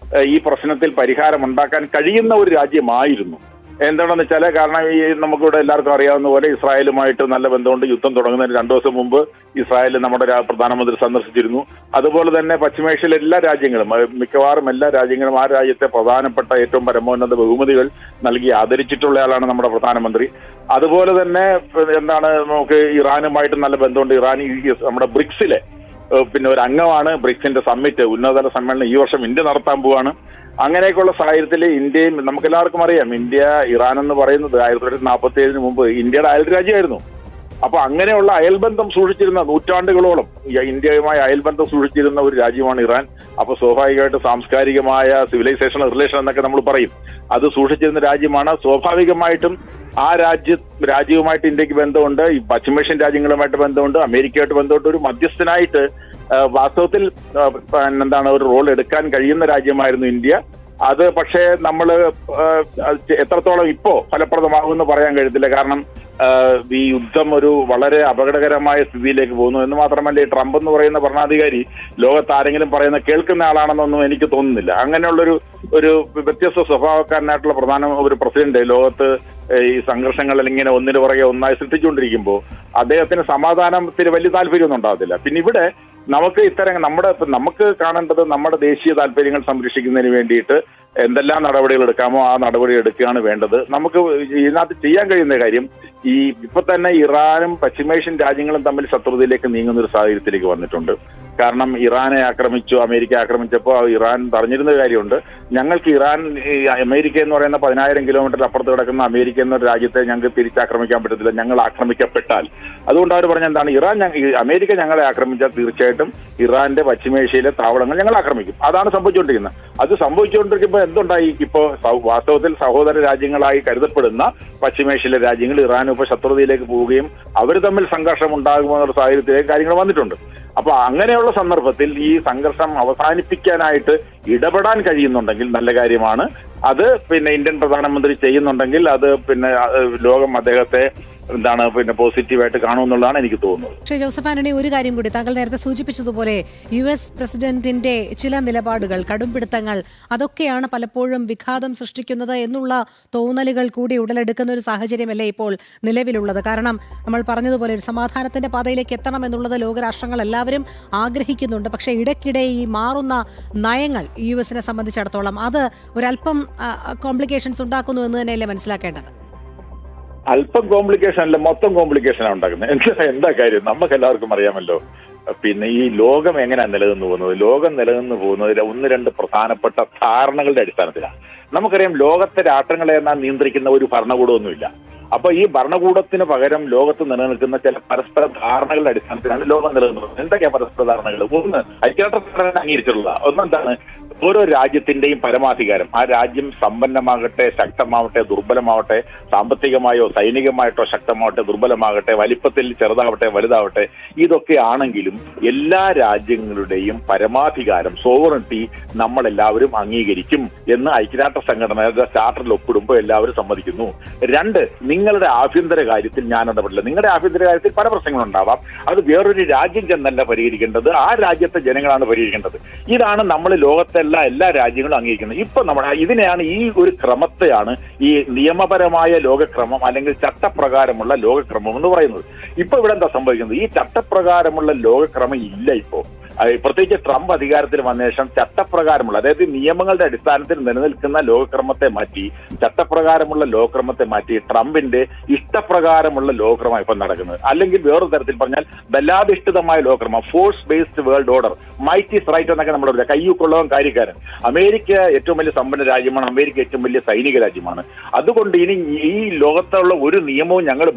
ഈ പ്രശ്നത്തിൽ പരിഹാരം ഉണ്ടാക്കാൻ കഴിയുന്ന ഒരു രാജ്യമായിരുന്നു. എന്താണെന്ന് വെച്ചാൽ, കാരണം നമുക്കിവിടെ എല്ലാവർക്കും അറിയാവുന്ന പോലെ ഇസ്രായേലുമായിട്ട് നല്ല ബന്ധമുണ്ട്. യുദ്ധം തുടങ്ങുന്നതിന് 2 ദിവസം മുമ്പ് ഇസ്രായേൽ നമ്മുടെ പ്രധാനമന്ത്രി സന്ദർശിച്ചിരുന്നു. അതുപോലെ തന്നെ പശ്ചിമേഷ്യയിലെ എല്ലാ രാജ്യങ്ങളും, മിക്കവാറും എല്ലാ രാജ്യങ്ങളും ആ രാജ്യത്തെ പ്രധാനപ്പെട്ട ഏറ്റവും പരമോന്നത ബഹുമതികൾ നൽകി ആദരിച്ചിട്ടുള്ളയാളാണ് നമ്മുടെ പ്രധാനമന്ത്രി. അതുപോലെ തന്നെ നമുക്ക് ഇറാനുമായിട്ട് നല്ല ബന്ധമുണ്ട്. ഇറാൻ നമ്മുടെ ബ്രിക്സിലെ ഒരു അംഗമാണ്. ബ്രിക്സിന്റെ സമ്മിറ്റ്, ഉന്നതതല സമ്മേളനം ഈ വർഷം ഇന്ത്യ നടത്താൻ പോവാണ്. അങ്ങനെയൊക്കെയുള്ള സാഹചര്യത്തിൽ ഇന്ത്യയും, നമുക്കെല്ലാവർക്കും അറിയാം, ഇന്ത്യ ഇറാൻ എന്ന് പറയുന്നത് 1947 മുമ്പ് ഇന്ത്യയുടെ അയൽ രാജ്യമായിരുന്നു. അപ്പൊ അങ്ങനെയുള്ള അയൽബന്ധം സൂക്ഷിച്ചിരുന്ന, നൂറ്റാണ്ടുകളോളം ഇന്ത്യയുമായി അയൽബന്ധം സൂക്ഷിച്ചിരുന്ന ഒരു രാജ്യമാണ് ഇറാൻ. അപ്പൊ സ്വാഭാവികമായിട്ട് സാംസ്കാരികമായ സിവിലൈസേഷൻ റിലേഷൻ എന്നൊക്കെ നമ്മൾ പറയും, അത് സൂക്ഷിച്ചിരുന്ന രാജ്യമാണ്. സ്വാഭാവികമായിട്ടും ആ രാജ്യവുമായിട്ട് ഇന്ത്യക്ക് ബന്ധമുണ്ട്. ഈ പശ്ചിമേഷ്യൻ രാജ്യങ്ങളുമായിട്ട് ബന്ധമുണ്ട്, അമേരിക്കയായിട്ട് ബന്ധമുണ്ട്. ഒരു മധ്യസ്ഥനായിട്ട് വാസ്തവത്തിൽ ഒരു റോൾ എടുക്കാൻ കഴിയുന്ന രാജ്യമായിരുന്നു ഇന്ത്യ. അത് പക്ഷേ നമ്മൾ എത്രത്തോളം ഇപ്പോ ഫലപ്രദമാകുമെന്ന് പറയാൻ കഴിയത്തില്ല. കാരണം ഈ യുദ്ധം ഒരു വളരെ അപകടകരമായ സ്ഥിതിയിലേക്ക് പോകുന്നു എന്ന് മാത്രമല്ല, ഈ ട്രംപ് എന്ന് പറയുന്ന ഭരണാധികാരി ലോകത്ത് ആരെങ്കിലും പറയുന്ന കേൾക്കുന്ന ആളാണെന്നൊന്നും എനിക്ക് തോന്നുന്നില്ല. അങ്ങനെയുള്ളൊരു വ്യത്യസ്ത സ്വഭാവക്കാരനായിട്ടുള്ള ഒരു പ്രസിഡന്റ് ലോകത്ത് ഈ സംഘർഷങ്ങളിൽ ഇങ്ങനെ ഒന്നിനു പുറകെ ഒന്നായി സൃഷ്ടിച്ചുകൊണ്ടിരിക്കുമ്പോൾ അദ്ദേഹത്തിന് സമാധാനത്തിന് വലിയ താല്പര്യമൊന്നും ഉണ്ടാകത്തില്ല. പിന്നെ ഇവിടെ നമുക്ക് കാണേണ്ടത് നമ്മുടെ ദേശീയ താല്പര്യങ്ങൾ സംരക്ഷിക്കുന്നതിന് വേണ്ടിയിട്ട് എന്തെല്ലാം നടപടികൾ എടുക്കാമോ ആ നടപടി എടുക്കുകയാണ് വേണ്ടത്. നമുക്ക് ഇതിനകത്ത് ചെയ്യാൻ കഴിയുന്ന കാര്യം, ഇപ്പൊ തന്നെ ഇറാനും പശ്ചിമേഷ്യൻ രാജ്യങ്ങളും തമ്മിൽ ശത്രുതയിലേക്ക് നീങ്ങുന്ന ഒരു സാഹചര്യത്തിലേക്ക് വന്നിട്ടുണ്ട്. കാരണം ഇറാനെ അമേരിക്ക ആക്രമിച്ചപ്പോൾ ഇറാൻ പറഞ്ഞിരുന്ന കാര്യമുണ്ട്, ഞങ്ങൾക്ക് അമേരിക്ക എന്ന് പറയുന്ന 10,000 കിലോമീറ്റർ അപ്പുറത്ത് കിടക്കുന്ന അമേരിക്ക എന്നൊരു രാജ്യത്തെ ഞങ്ങൾക്ക് തിരിച്ചാക്രമിക്കാൻ പറ്റത്തില്ല, ഞങ്ങൾ ആക്രമിക്കപ്പെട്ടാൽ. അതുകൊണ്ട് അവർ പറഞ്ഞ എന്താണ്, അമേരിക്ക ഞങ്ങളെ ആക്രമിച്ചാൽ തീർച്ചയായിട്ടും ഇറാന്റെ പശ്ചിമേഷ്യയിലെ താവളങ്ങൾ ഞങ്ങൾ ആക്രമിക്കും. അതാണ് സംഭവിച്ചുകൊണ്ടിരിക്കുന്നത്. അത് സംഭവിച്ചുകൊണ്ടിരിക്കുമ്പോൾ എന്തുണ്ടായി, ഇപ്പോൾ വാസ്തവത്തിൽ സഹോദര രാജ്യങ്ങളായി കരുതപ്പെടുന്ന പശ്ചിമേഷ്യയിലെ രാജ്യങ്ങൾ ഇറാനും ഇപ്പോൾ ശത്രുതയിലേക്ക് പോവുകയും അവർ തമ്മിൽ സംഘർഷം ഉണ്ടാകുമെന്നുള്ള സാഹചര്യത്തിലേക്ക് കാര്യങ്ങൾ വന്നിട്ടുണ്ട്. അപ്പൊ അങ്ങനെയുള്ള സന്ദർഭത്തിൽ ഈ സംഘർഷം അവസാനിപ്പിക്കാനായിട്ട് ഇടപെടാൻ കഴിയുന്നുണ്ടെങ്കിൽ നല്ല കാര്യമാണ്. അത് ഇന്ത്യൻ പ്രധാനമന്ത്രി ചെയ്യുന്നുണ്ടെങ്കിൽ അത് ലോകം അദ്ദേഹത്തെ പോസിറ്റീവായിട്ട് കാണുമെന്നുള്ളതാണ് എനിക്ക് തോന്നുന്നത്. പക്ഷേ ജോസഫ് ആന്റണി, ഒരു കാര്യം കൂടി, താങ്കൾ നേരത്തെ സൂചിപ്പിച്ചതുപോലെ US പ്രസിഡന്റിന്റെ ചില നിലപാടുകൾ, കടുംപിടുത്തങ്ങൾ, അതൊക്കെയാണ് പലപ്പോഴും വിഘാതം സൃഷ്ടിക്കുന്നത് എന്നുള്ള തോന്നലുകൾ കൂടി ഉടലെടുക്കുന്ന ഒരു സാഹചര്യമല്ലേ ഇപ്പോൾ നിലവിലുള്ളത്. കാരണം നമ്മൾ പറഞ്ഞതുപോലെ ഒരു സമാധാനത്തിന്റെ പാതയിലേക്ക് എത്തണം എന്നുള്ളത് ലോകരാഷ്ട്രങ്ങൾ എല്ലാവരും ആഗ്രഹിക്കുന്നുണ്ട്. പക്ഷേ ഇടയ്ക്കിടെ ഈ മാറുന്ന നയങ്ങൾ US സംബന്ധിച്ചിടത്തോളം അത് ഒരല്പം കോംപ്ലിക്കേഷൻസ് ഉണ്ടാക്കുന്നു എന്ന് തന്നെയല്ലേ മനസ്സിലാക്കേണ്ടത്? അല്പം കോംപ്ലിക്കേഷൻ അല്ല, മൊത്തം കോംപ്ലിക്കേഷനാണ് ഉണ്ടാക്കുന്നത്. എന്താ കാര്യം, നമുക്ക് എല്ലാവർക്കും അറിയാമല്ലോ. ഈ ലോകം എങ്ങനെയാണ് നിലനിന്ന് പോകുന്നത്? ലോകം നിലനിന്ന് പോകുന്നത് 1-2 പ്രധാനപ്പെട്ട ധാരണകളുടെ അടിസ്ഥാനത്തിലാണ്. നമുക്കറിയാം, ലോകത്തെ രാഷ്ട്രങ്ങളെ നിയന്ത്രിക്കുന്ന ഒരു ഭരണകൂടമൊന്നുമില്ല. അപ്പൊ ഈ ഭരണകൂടത്തിന് പകരം ലോകത്ത് നിലനിൽക്കുന്ന ചില പരസ്പര ധാരണകളുടെ അടിസ്ഥാനത്തിലാണ് ലോകം നിലനിൽക്കുന്നത്. എന്തൊക്കെയാ പരസ്പര ധാരണകൾ? ഒന്ന്, ഐക്യരാഷ്ട്രസംഘടന അംഗീകരിച്ചിട്ടുള്ള ഒന്നെന്താണ്, ഓരോ രാജ്യത്തിന്റെയും പരമാധികാരം, ആ രാജ്യം സമ്പന്നമാകട്ടെ, ശക്തമാവട്ടെ, ദുർബലമാവട്ടെ, സാമ്പത്തികമായോ സൈനികമായിട്ടോ ശക്തമാവട്ടെ, ദുർബലമാകട്ടെ, വലിപ്പത്തിൽ ചെറുതാവട്ടെ വലുതാവട്ടെ, ഇതൊക്കെ ആണെങ്കിലും എല്ലാ രാജ്യങ്ങളുടെയും പരമാധികാരം, സോവറിറ്റി നമ്മളെല്ലാവരും അംഗീകരിക്കും എന്ന് ഐക്യരാഷ്ട്ര സംഘടനയുടെ ചാർട്ടറിൽ ഒപ്പിടുമ്പോൾ എല്ലാവരും സമ്മതിക്കുന്നു. രണ്ട്, നിങ്ങളുടെ ആഭ്യന്തര കാര്യത്തിൽ ഞാൻ ഇടപെടില്ല. നിങ്ങളുടെ ആഭ്യന്തര കാര്യത്തിൽ പല പ്രശ്നങ്ങളുണ്ടാവാം, അത് വേറൊരു രാജ്യം ചെന്നല്ല പരിഹരിക്കേണ്ടത്, ആ രാജ്യത്തെ ജനങ്ങളാണ് പരിഹരിക്കേണ്ടത്. ഇതാണ് നമ്മൾ ലോകത്തെ എല്ലാ രാജ്യങ്ങളും അംഗീകരിക്കുന്നത്. ഇപ്പൊ ഇതിനെയാണ്, ഈ ഒരു ക്രമത്തെയാണ് ഈ നിയമപരമായ ലോകക്രമം അല്ലെങ്കിൽ ചട്ടപ്രകാരമുള്ള ലോകക്രമം എന്ന് പറയുന്നത്. ഇപ്പൊ ഇവിടെ എന്താ സംഭവിക്കുന്നത്? ഈ ചട്ടപ്രകാരമുള്ള ലോകക്രമം ഇല്ല ഇപ്പോ. പ്രത്യേകിച്ച് ട്രംപ് അധികാരത്തിൽ വന്ന ശേഷം ചട്ടപ്രകാരമുള്ള, അതായത് നിയമങ്ങളുടെ അടിസ്ഥാനത്തിൽ നിലനിൽക്കുന്ന ലോകക്രമത്തെ മാറ്റി ചട്ടപ്രകാരമുള്ള ലോകക്രമത്തെ മാറ്റി ട്രംപിന്റെ ഇഷ്ടപ്രകാരമുള്ള ലോകക്രമം ഇപ്പം നടക്കുന്നത്. അല്ലെങ്കിൽ വേറൊരു തരത്തിൽ പറഞ്ഞാൽ ബലാധിഷ്ഠിതമായ ലോകക്രമം, force based world order, might is right എന്നൊക്കെ നമ്മൾ പറയാം. കയ്യൂക്കുള്ളവൻ കാര്യക്കാരൻ. അമേരിക്ക ഏറ്റവും വലിയ സമ്പന്ന രാജ്യമാണ്, അമേരിക്ക ഏറ്റവും വലിയ സൈനിക രാജ്യമാണ്. അതുകൊണ്ട് ഇനി ഈ ലോകത്തുള്ള ഒരു നിയമവും ഞങ്ങളെ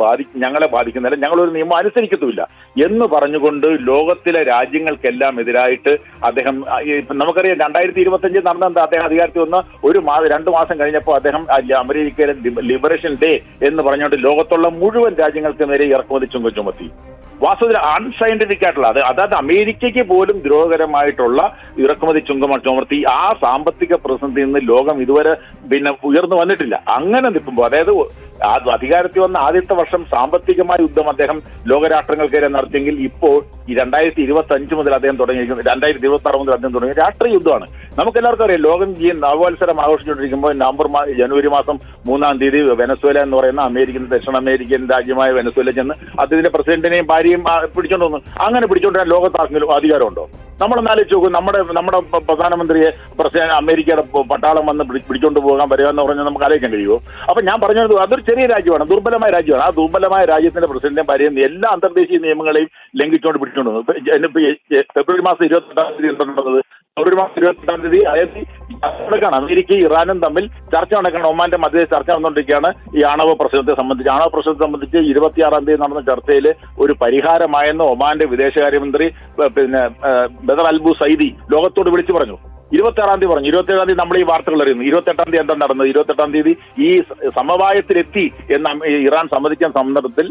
ബാധിക്കുന്നില്ല, ഞങ്ങളൊരു നിയമം അനുസരിക്കത്തുമില്ല എന്ന് പറഞ്ഞുകൊണ്ട് ലോകത്തിലെ രാജ്യങ്ങൾക്കെല്ലാം എതിരായിട്ട് അദ്ദേഹം, നമുക്കറിയാം 2025 നടന്ന അദ്ദേഹം അധികാരത്തിൽ വന്ന 2 മാസം കഴിഞ്ഞപ്പോൾ അദ്ദേഹം അമേരിക്കയിലെ ലിബറേഷൻ ഡേ എന്ന് പറഞ്ഞുകൊണ്ട് ലോകത്തുള്ള മുഴുവൻ രാജ്യങ്ങൾക്ക് നേരെ ഇറക്കുമതി ചുങ്കം ചുമത്തി. വാസ്തവത്തിൽ അൺസയന്റിഫിക് ആയിട്ടുള്ള, അതായത് അമേരിക്കയ്ക്ക് പോലും ദ്രോഹകരമായിട്ടുള്ള ഇറക്കുമതി ചുങ്കം ചുമത്തി ആ സാമ്പത്തിക പ്രതിസന്ധിയിൽ നിന്ന് ലോകം ഇതുവരെ ഉയർന്നു വന്നിട്ടില്ല. അങ്ങനെ നിൽക്കുമ്പോൾ, അതായത് അധികാരത്തിൽ വന്ന ആദ്യത്തെ വർഷം സാമ്പത്തികമായ യുദ്ധം അദ്ദേഹം ലോകരാഷ്ട്രങ്ങൾക്കെതിരെ നടത്തിയെങ്കിൽ ഇപ്പോൾ ഈ 2025 മുതൽ അദ്ദേഹം തുടങ്ങിയിരിക്കുന്നത്, 2026 മുതൽ അദ്ദേഹം തുടങ്ങിയ രാഷ്ട്രീയ യുദ്ധമാണ്. നമുക്കെല്ലാവർക്കും അറിയാം, ലോകം ഈ നവവത്സരം ആഘോഷിച്ചുകൊണ്ടിരിക്കുമ്പോൾ ജനുവരി മാസം 3-ാം തീയതി വെനസ്വേല എന്ന് പറയുന്ന ദക്ഷിണ അമേരിക്കൻ രാജ്യമായ വെനസ്വേല ചെന്ന് അതിന്റെ പ്രസിഡന്റിനെയും ഭാര്യയും പിടിച്ചോണ്ട് വന്നു. അങ്ങനെ പിടിച്ചോണ്ടിരാൻ ലോകത്താർക്കെങ്കിലും അധികാരമുണ്ടോ? നമ്മളൊന്ന് ആലോചിച്ച് നോക്കും. നമ്മുടെ പ്രധാനമന്ത്രിയെ അമേരിക്കയുടെ പട്ടാളം വന്ന് പിടിച്ചോണ്ട് പോകാൻ വരികയെന്ന് പറഞ്ഞാൽ നമുക്ക് ആലോചിക്കാൻ കഴിയുമോ? അപ്പൊ ഞാൻ പറഞ്ഞത് അതൊരു ചെറിയ രാജ്യമാണ്, ദുർബലമായ രാജ്യമാണ്. ആ ദുർബലമായ രാജ്യത്തിന്റെ പ്രസിഡന്റിനെ ഭാര്യയും എല്ലാ അന്തർദേശീയ നിയമങ്ങളെയും ലംഘിച്ചുകൊണ്ട് പിടിച്ചോണ്ട് വന്നു. ഫെബ്രുവരി മാസം 28-ാം തീയതി എന്തുള്ളത്? ഫെബ്രുവരി മാസം 28-ാം തീയതി, അതായത് ചർച്ച നടക്കുകയാണ്, അമേരിക്കയും ഇറാനും തമ്മിൽ ചർച്ച നടക്കുകയാണ്. ഒമാന്റെ മധ്യേ ചർച്ച നടന്നുകൊണ്ടിരിക്കുകയാണ് ഈ ആണവ പ്രശ്നത്തെ സംബന്ധിച്ച്. 26-ാം തീയതി നടന്ന ചർച്ചയിൽ ഒരു പരിഹാരമായെന്ന് ഒമാന്റെ വിദേശകാര്യമന്ത്രി ബദർ അൽബു സൈദി ലോകത്തോട് വിളിച്ചു പറഞ്ഞു. 26-ാം തീയതി പറഞ്ഞു. 27-ാം തീയതി നമ്മൾ ഈ വാർത്തകൾ അറിയുന്നു. 28-ാം തീയതി എന്താ നടന്നത്? 28-ാം തീയതി ഈ സമവായത്തിലെത്തി എന്ന് ഇറാൻ സമ്മതിക്കാൻ സന്ദർഭത്തിൽ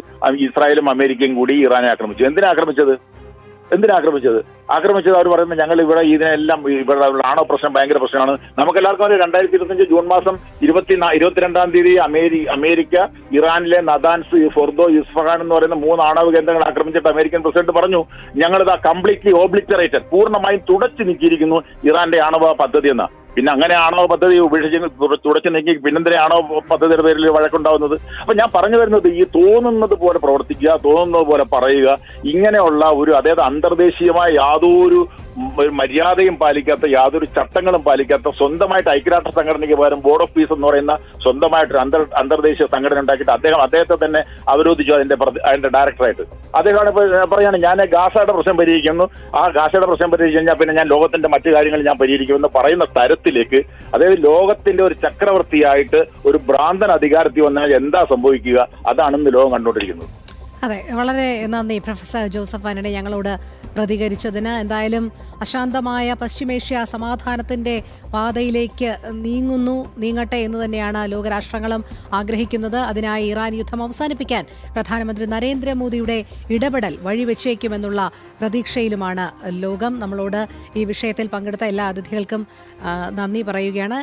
ഇസ്രായേലും അമേരിക്കയും കൂടി ഇറാനെ ആക്രമിച്ചു. എന്തിനാ ആക്രമിച്ചത്? അവർ പറയുന്നത് ഞങ്ങൾ ഇവിടെ ഇതിനെല്ലാം, ഇവിടെ ആണോ പ്രശ്നം ഭയങ്കര പ്രശ്നമാണ്. നമുക്കെല്ലാവർക്കും അറിയാം 2025 ജൂൺ മാസം 22-ാം തീയതി അമേരിക്ക ഇറാനിലെ നദാൻസ്, ഫൊർദോ, ഇസ്ഫഹാൻ എന്ന് പറയുന്ന 3 ആണവ കേന്ദ്രങ്ങൾ ആക്രമിച്ചിട്ട് അമേരിക്കൻ പ്രസിഡന്റ് പറഞ്ഞു, ഞങ്ങളിത് കംപ്ലീറ്റ്ലി ഓബ്ലിറ്ററേറ്റഡ്, പൂർണ്ണമായും തുടച്ചു നീക്കിയിരിക്കുന്നു ഇറാന്റെ ആണവ പദ്ധതി എന്ന. പിന്നെ അങ്ങനെ ആണവ പദ്ധതി തുടച്ചു നീക്കി പിന്നെന്തിനെ ആണവ പദ്ധതിയുടെ പേരിൽ വഴക്കുണ്ടാവുന്നത്? അപ്പൊ ഞാൻ പറഞ്ഞു വരുന്നത്, ഈ തോന്നുന്നത് പോലെ പ്രവർത്തിക്കുക, തോന്നുന്നത് പോലെ പറയുക, ഇങ്ങനെയുള്ള ഒരു, അതായത് അന്തർദേശീയമായ യാതൊരു മര്യാദയും പാലിക്കാത്ത, യാതൊരു ചട്ടങ്ങളും പാലിക്കാത്ത, സ്വന്തമായിട്ട് ഐക്യരാഷ്ട്ര സംഘടനയ്ക്ക് പകരം ബോർഡ് ഓഫ് പീസ് എന്ന് പറയുന്ന സ്വന്തമായിട്ടൊരു അന്തർദേശീയ സംഘടന ഉണ്ടാക്കിയിട്ട് അദ്ദേഹത്തെ തന്നെ അവരോധിച്ചു അതിന്റെ ഡയറക്ടറായിട്ട്. അദ്ദേഹമാണ് പറയാണ്, ഞാൻ ഗാസയുടെ പ്രശ്നം പരിഹരിക്കുന്നു, ആ ഗാസയുടെ പ്രശ്നം പരിഹരിച്ചു കഴിഞ്ഞാൽ പിന്നെ ഞാൻ ലോകത്തിന്റെ മറ്റു കാര്യങ്ങൾ ഞാൻ പരിഹരിക്കുമെന്ന് പറയുന്ന തരത്തിലേക്ക്, അതായത് ലോകത്തിന്റെ ഒരു ചക്രവർത്തിയായിട്ട് ഒരു ഭ്രാന്തൻ അധികാരത്തിൽ വന്നാൽ എന്താ സംഭവിക്കുക, അതാണ് ഇന്ന് ലോകം കണ്ടുകൊണ്ടിരിക്കുന്നത്. അതെ, വളരെ നന്ദി പ്രൊഫസർ ജോസഫ് ആന്റണി ഞങ്ങളോട് പ്രതികരിച്ചതിന്. എന്തായാലും അശാന്തമായ പശ്ചിമേഷ്യ സമാധാനത്തിൻ്റെ പാതയിലേക്ക് നീങ്ങട്ടെ എന്ന് തന്നെയാണ് ലോകരാഷ്ട്രങ്ങളും ആഗ്രഹിക്കുന്നത്. അതിനായി ഇറാൻ യുദ്ധം അവസാനിപ്പിക്കാൻ പ്രധാനമന്ത്രി നരേന്ദ്രമോദിയുടെ ഇടപെടൽ വഴിവെച്ചേക്കുമെന്നുള്ള പ്രതീക്ഷയിലുമാണ് ലോകം. നമ്മളോട് ഈ വിഷയത്തിൽ പങ്കെടുത്ത എല്ലാ അതിഥികൾക്കും നന്ദി പറയുകയാണ്.